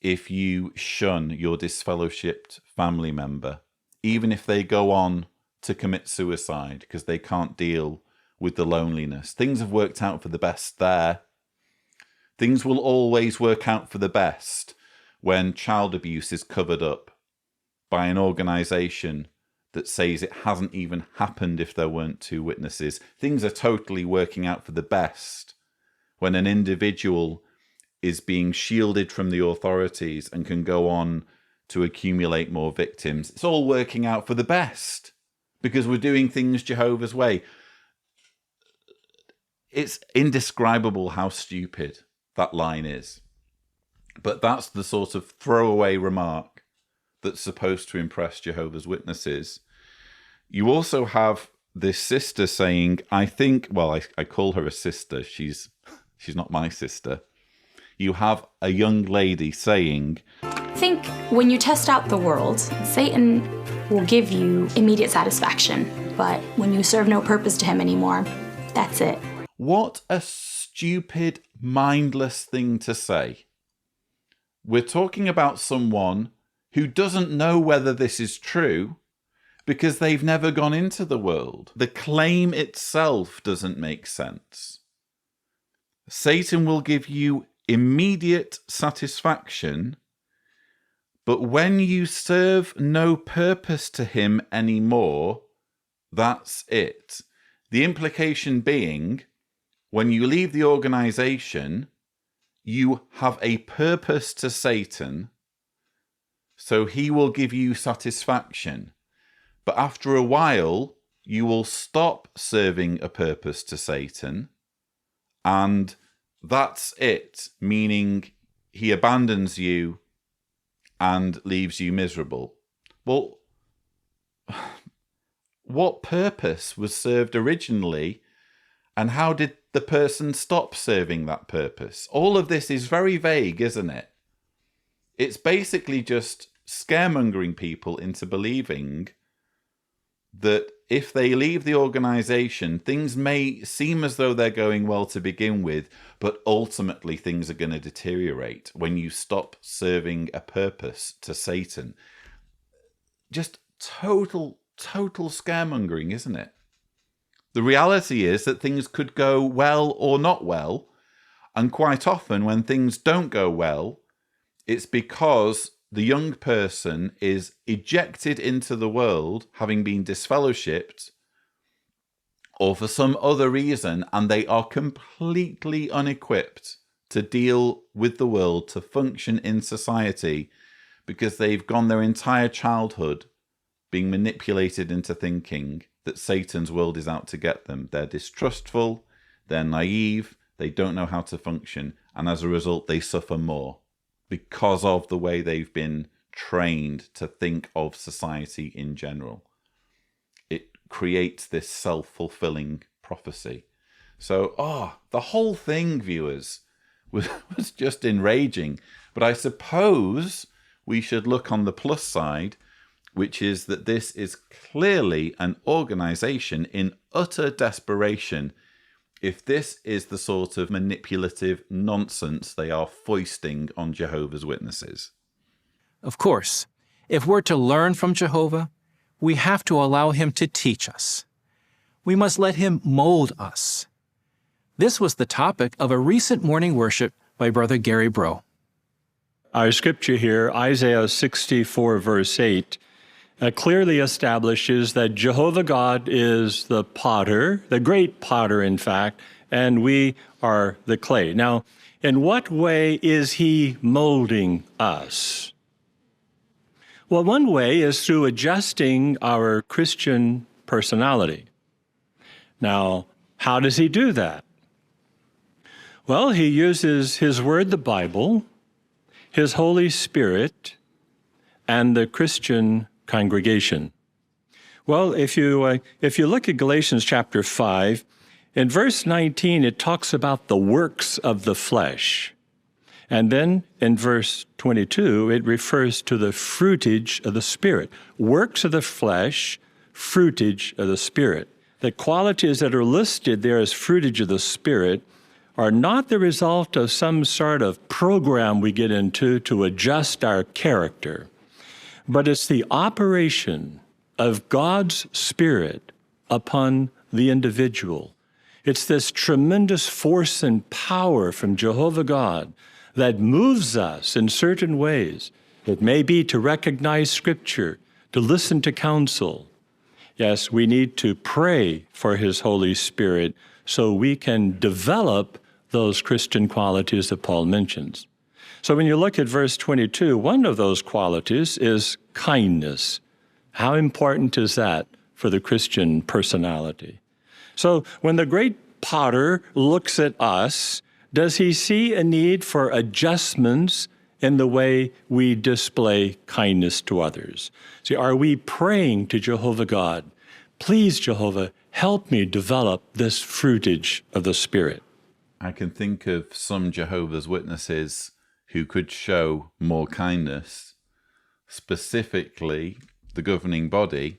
if you shun your disfellowshipped family member, even if they go on to commit suicide because they can't deal with the loneliness. Things have worked out for the best there. Things will always work out for the best when child abuse is covered up by an organisation that says it hasn't even happened if there weren't two witnesses. Things are totally working out for the best when an individual is being shielded from the authorities and can go on to accumulate more victims. It's all working out for the best because we're doing things Jehovah's way. It's indescribable how stupid that line is. But that's the sort of throwaway remark that's supposed to impress Jehovah's Witnesses. You also have this sister saying, I call her a sister. She's not my sister. You have a young lady saying, I think when you test out the world, Satan will give you immediate satisfaction. But when you serve no purpose to him anymore, that's it. What a stupid, mindless thing to say. We're talking about someone who doesn't know whether this is true because they've never gone into the world. The claim itself doesn't make sense. Satan will give you immediate satisfaction, but when you serve no purpose to him anymore, that's it. The implication being, when you leave the organization, you have a purpose to Satan, so he will give you satisfaction. But after a while, you will stop serving a purpose to Satan, and that's it, meaning he abandons you and leaves you miserable. Well, what purpose was served originally, and how did the person stop serving that purpose? All of this is very vague, isn't it? It's basically just scaremongering people into believing that if they leave the organization, things may seem as though they're going well to begin with, but ultimately things are going to deteriorate when you stop serving a purpose to Satan. Just total scaremongering, isn't it? The reality is that things could go well or not well, and quite often when things don't go well, it's because the young person is ejected into the world, having been disfellowshipped, or for some other reason, and they are completely unequipped to deal with the world, to function in society, because they've gone their entire childhood being manipulated into thinking that Satan's world is out to get them. They're distrustful, they're naive, they don't know how to function, and as a result, they suffer more because of the way they've been trained to think of society in general. It creates this self-fulfilling prophecy. So, the whole thing, viewers, was just enraging. But I suppose we should look on the plus side, which is that this is clearly an organization in utter desperation. If this is the sort of manipulative nonsense they are foisting on Jehovah's Witnesses. Of course, If we're to learn from Jehovah, we have to allow him to teach us. We must let him mold us. This was the topic of a recent morning worship by Brother Gary Breaux. Our scripture here, Isaiah 64, verse 8, clearly establishes that Jehovah God is the potter, the great potter, in fact, and we are the clay. Now, in what way is he molding us? Well, one way is through adjusting our Christian personality. Now, how does he do that? Well, he uses his word, the Bible, his Holy Spirit, and the Christian congregation. Well, if you look at Galatians chapter 5, in verse 19, it talks about the works of the flesh. And then in verse 22, it refers to the fruitage of the Spirit. Works of the flesh, fruitage of the Spirit. The qualities that are listed there as fruitage of the Spirit are not the result of some sort of program we get into to adjust our character, but it's the operation of God's Spirit upon the individual. It's this tremendous force and power from Jehovah God that moves us in certain ways. It may be to recognize Scripture, to listen to counsel. Yes, we need to pray for his Holy Spirit so we can develop those Christian qualities that Paul mentions. So when you look at verse 22, one of those qualities is kindness. How important is that for the Christian personality? So when the great potter looks at us, does he see a need for adjustments in the way we display kindness to others? See, are we praying to Jehovah God, please, Jehovah, help me develop this fruitage of the Spirit? I can think of some Jehovah's Witnesses who could show more kindness, specifically the governing body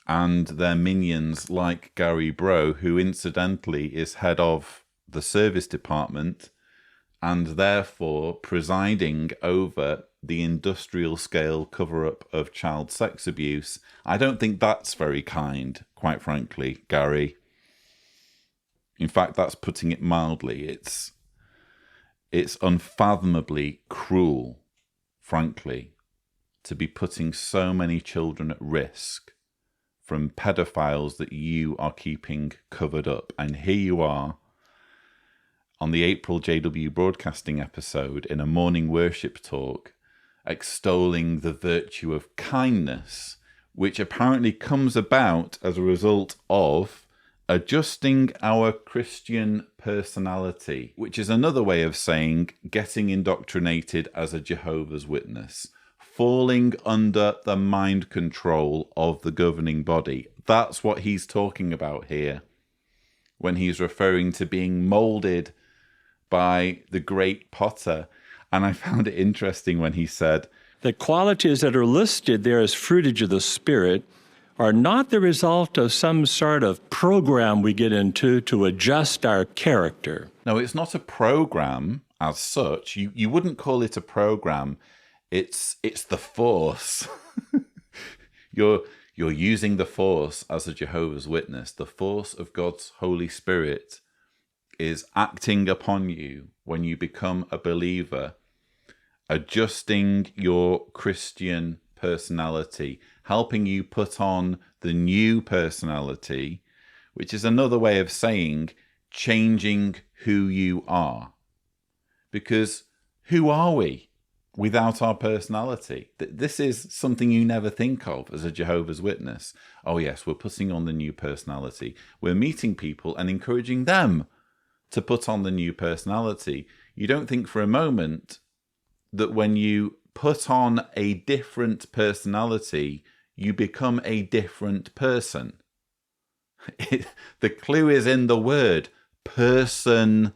and their minions like Gary Breaux, who incidentally is head of the service department and therefore presiding over the industrial scale cover-up of child sex abuse. I don't think that's very kind, quite frankly, Gary. In fact, that's putting it mildly. It's unfathomably cruel, frankly, to be putting so many children at risk from pedophiles that you are keeping covered up. And here you are on the April JW Broadcasting episode in a morning worship talk extolling the virtue of kindness, which apparently comes about as a result of adjusting our Christian personality, which is another way of saying getting indoctrinated as a Jehovah's Witness, falling under the mind control of the governing body. That's what he's talking about here when he's referring to being molded by the great potter. And I found it interesting when he said, the qualities that are listed there as fruitage of the Spirit are not the result of some sort of program we get into to adjust our character. No, it's not a program as such. You wouldn't call it a program. It's the force. You're using the force as a Jehovah's Witness. The force of God's Holy Spirit is acting upon you when you become a believer, adjusting your Christian personality, helping you put on the new personality, which is another way of saying changing who you are. Because who are we without our personality? This is something you never think of as a Jehovah's Witness. Oh yes, we're putting on the new personality. We're meeting people and encouraging them to put on the new personality. You don't think for a moment that when you put on a different personality, you become a different person. The clue is in the word personality.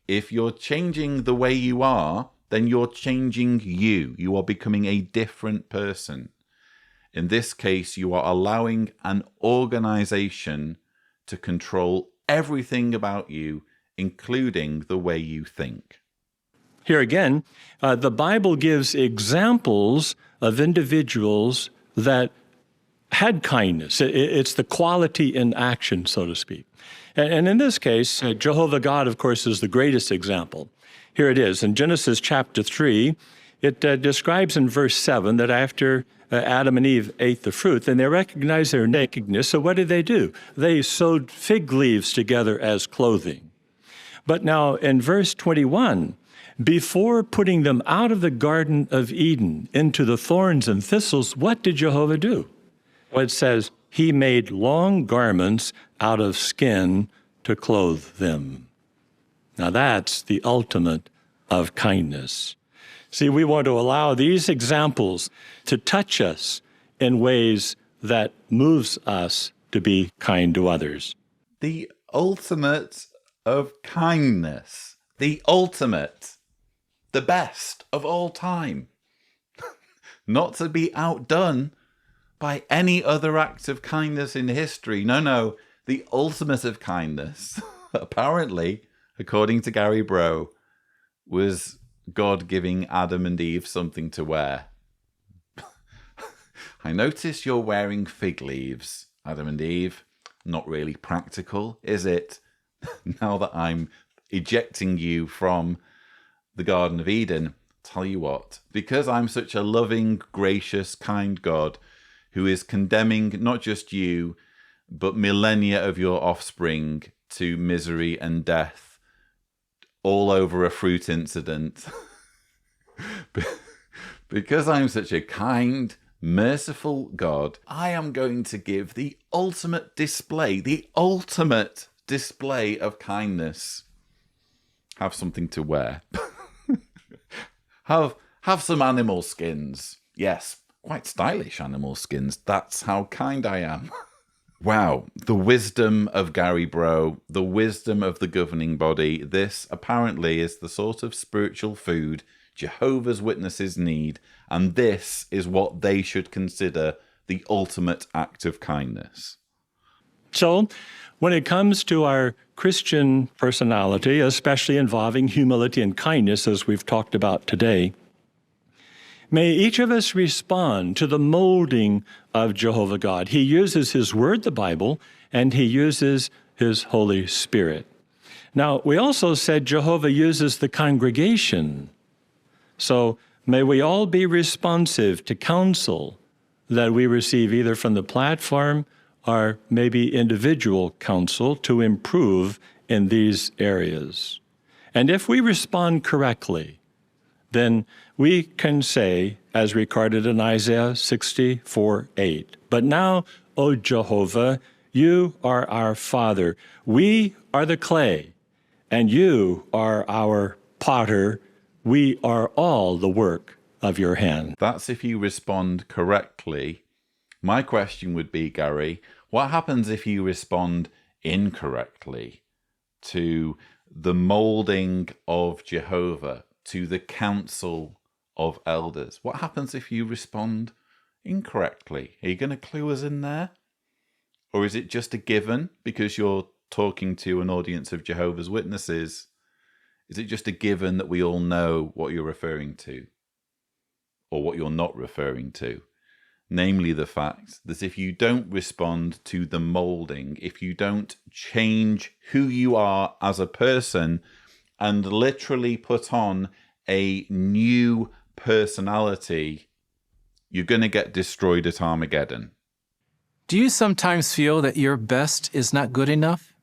If you're changing the way you are, then you're changing you. You are becoming a different person. In this case, you are allowing an organization to control everything about you, including the way you think. Here again, the Bible gives examples of individuals that had kindness. It's the quality in action, so to speak. And in this case, Jehovah God, of course, is the greatest example. Here it is. In Genesis chapter 3, it describes in verse 7 that after Adam and Eve ate the fruit, then they recognized their nakedness. So what did? They sewed fig leaves together as clothing. But now in verse 21, before putting them out of the Garden of Eden into the thorns and thistles, what did Jehovah do? Well, it says, he made long garments out of skin to clothe them. Now that's the ultimate of kindness. See, we want to allow these examples to touch us in ways that moves us to be kind to others. The ultimate of kindness. The ultimate. The best of all time. Not to be outdone by any other act of kindness in history. No, the ultimate of kindness, apparently, according to Gary Breaux, was God giving Adam and Eve something to wear. I notice you're wearing fig leaves, Adam and Eve. Not really practical, is it? Now that I'm ejecting you from the Garden of Eden, tell you what, because I'm such a loving, gracious, kind God who is condemning not just you, but millennia of your offspring to misery and death all over a fruit incident. Because I'm such a kind, merciful God, I am going to give the ultimate display of kindness. Have something to wear. Have some animal skins. Yes, quite stylish animal skins. That's how kind I am. Wow, the wisdom of Gary Breaux, the wisdom of the governing body. This apparently is the sort of spiritual food Jehovah's Witnesses need, and this is what they should consider the ultimate act of kindness. So, when it comes to our Christian personality, especially involving humility and kindness, as we've talked about today, may each of us respond to the molding of Jehovah God. He uses his word, the Bible, and he uses his Holy Spirit. Now, we also said Jehovah uses the congregation. So may we all be responsive to counsel that we receive either from the platform or maybe individual counsel to improve in these areas. And if we respond correctly, then we can say, as recorded in Isaiah 64:8, "But now, O Jehovah, you are our Father. We are the clay, and you are our potter. We are all the work of your hand." That's if you respond correctly. My question would be, Gary, what happens if you respond incorrectly to the molding of Jehovah, to the council of elders? What happens if you respond incorrectly? Are you going to clue us in there? Or is it just a given because you're talking to an audience of Jehovah's Witnesses? Is it just a given that we all know what you're referring to or what you're not referring to? Namely, the fact that if you don't respond to the molding, if you don't change who you are as a person and literally put on a new personality, you're going to get destroyed at Armageddon. Do you sometimes feel that your best is not good enough?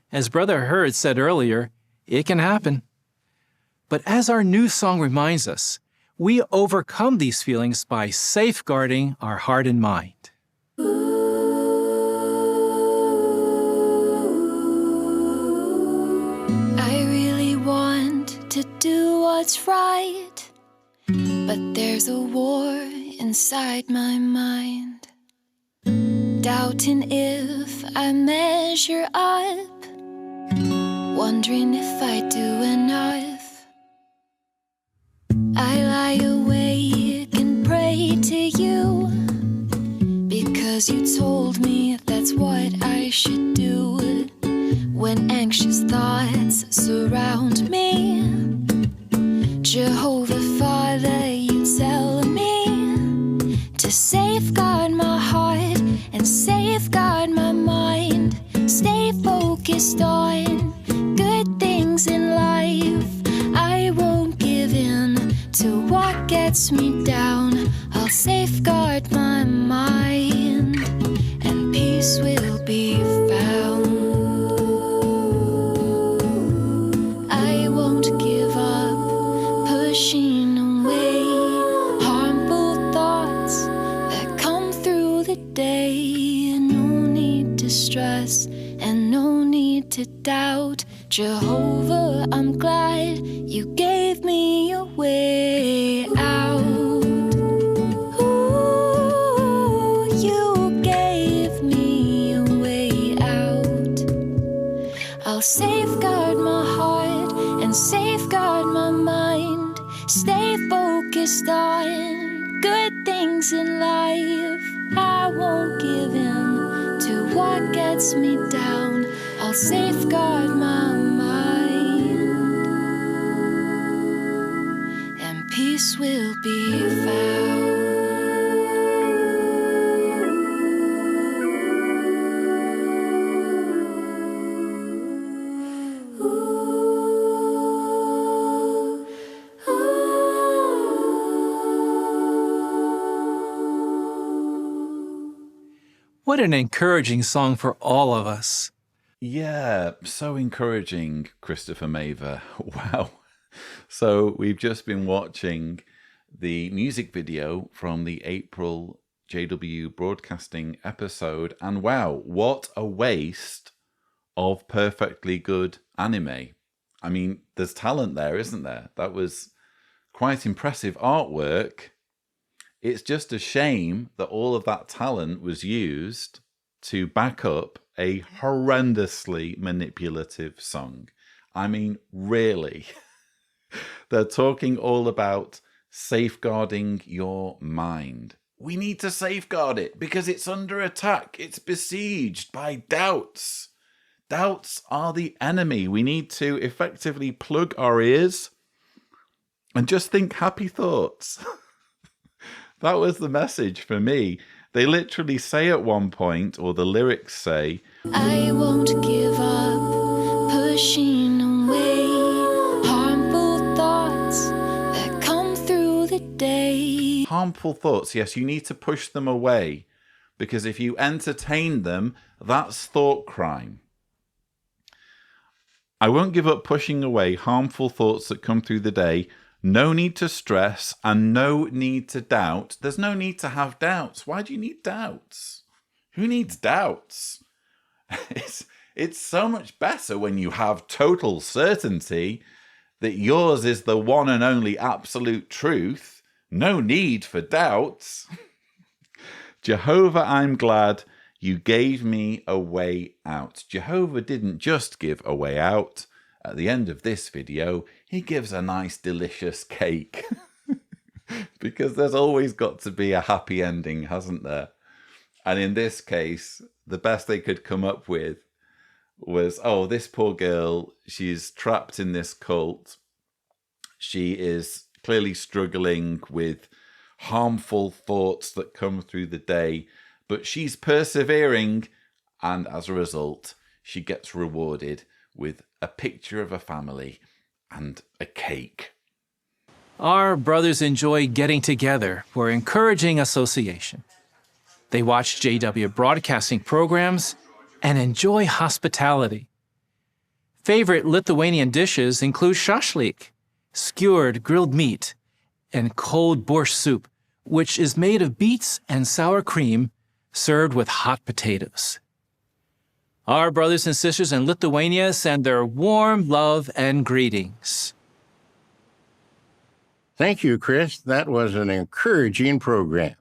As Brother Hurd said earlier, it can happen. But as our new song reminds us, we overcome these feelings by safeguarding our heart and mind. I really want to do what's right, but there's a war inside my mind, doubting if I measure up, wondering if I do enough. I lie awake and pray to you, because you told me that's what I should do when anxious thoughts surround me. Jehovah Father, you tell me to safeguard my heart and safeguard my mind. Stay focused on good things in life. I won't give in to what gets me down. I'll safeguard my mind, and peace will be found. I won't give up pushing away harmful thoughts that come through the day. No need to stress and no need to doubt. Jehovah, I'm glad you gave me a way out. Ooh, you gave me a way out. I'll safeguard my heart and safeguard my mind. Stay focused on good things in life. I won't give in to what gets me down. I'll safeguard my mind, and peace will be found. What an encouraging song for all of us. Yeah, so encouraging, Christopher Mavor. Wow. So we've just been watching the music video from the April JW Broadcasting episode, and wow, what a waste of perfectly good anime. I mean, there's talent there, isn't there? That was quite impressive artwork. It's just a shame that all of that talent was used to back up a horrendously manipulative song. I mean, really. They're talking all about safeguarding your mind. We need to safeguard it because it's under attack. It's besieged by doubts. Doubts are the enemy. We need to effectively plug our ears and just think happy thoughts. That was the message for me. They literally say at one point, or the lyrics say, I won't give up pushing away harmful thoughts that come through the day. Harmful thoughts, yes, you need to push them away, because if you entertain them, that's thought crime. I won't give up pushing away harmful thoughts that come through the day. No need to stress and no need to doubt. There's no need to have doubts. Why do you need doubts? Who needs doubts? It's so much better when you have total certainty that yours is the one and only absolute truth. No need for doubts. Jehovah, I'm glad you gave me a way out. Jehovah didn't just give a way out. At the end of this video, he gives a nice, delicious cake. Because there's always got to be a happy ending, hasn't there? And in this case, the best they could come up with was, oh, this poor girl, she's trapped in this cult. She is clearly struggling with harmful thoughts that come through the day, but she's persevering, and as a result, she gets rewarded with a picture of a family and a cake. Our brothers enjoy getting together for encouraging association. They watch JW broadcasting programs and enjoy hospitality. Favorite Lithuanian dishes include shashlik, skewered grilled meat, and cold borscht soup, which is made of beets and sour cream served with hot potatoes. Our brothers and sisters in Lithuania send their warm love and greetings. Thank you, Chris. That was an encouraging program.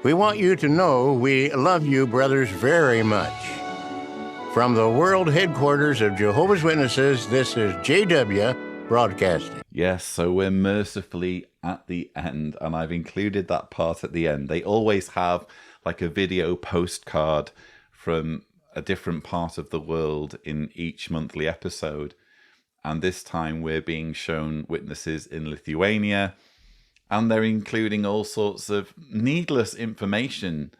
We want you to know we love you, brothers, very much. From the world headquarters of Jehovah's Witnesses, this is JW Broadcasting. Yes, so we're mercifully at the end, and I've included that part at the end. They always have like a video postcard from a different part of the world in each monthly episode. And this time we're being shown witnesses in Lithuania, and they're including all sorts of needless information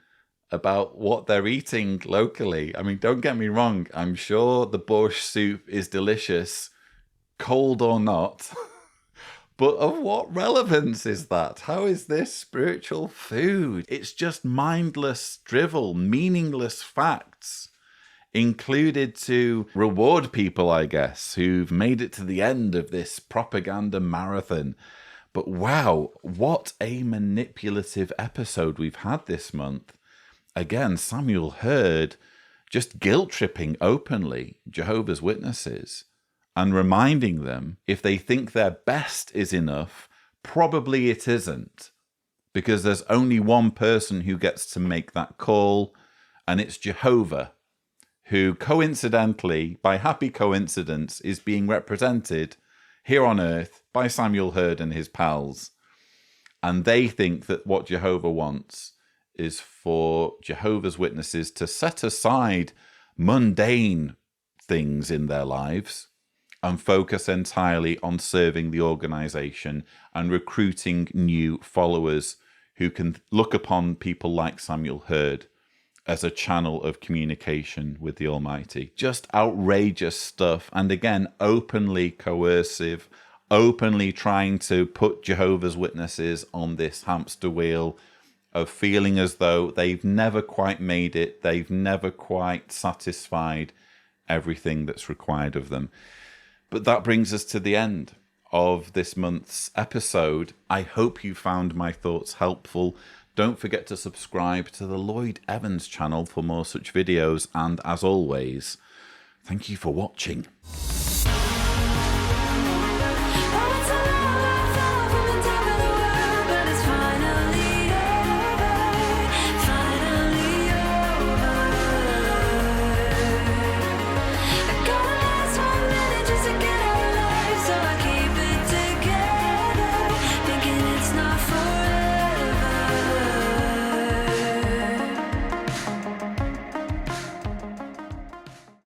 about what they're eating locally. I mean, don't get me wrong, I'm sure the borscht soup is delicious, cold or not. But of what relevance is that? How is this spiritual food? It's just mindless drivel, meaningless facts included to reward people, I guess, who've made it to the end of this propaganda marathon. But wow, what a manipulative episode we've had this month. Again, Samuel Hurd just guilt-tripping openly Jehovah's Witnesses and reminding them if they think their best is enough, probably it isn't, because there's only one person who gets to make that call, and it's Jehovah, who coincidentally, by happy coincidence, is being represented here on earth by Samuel Hurd and his pals. And they think that what Jehovah wants is for Jehovah's Witnesses to set aside mundane things in their lives and focus entirely on serving the organization and recruiting new followers who can look upon people like Samuel Hurd as a channel of communication with the Almighty. Just outrageous stuff. And again, openly coercive, openly trying to put Jehovah's Witnesses on this hamster wheel of feeling as though they've never quite made it, they've never quite satisfied everything that's required of them. But that brings us to the end of this month's episode. I hope you found my thoughts helpful. Don't forget to subscribe to the Lloyd Evans channel for more such videos. And as always, thank you for watching. That's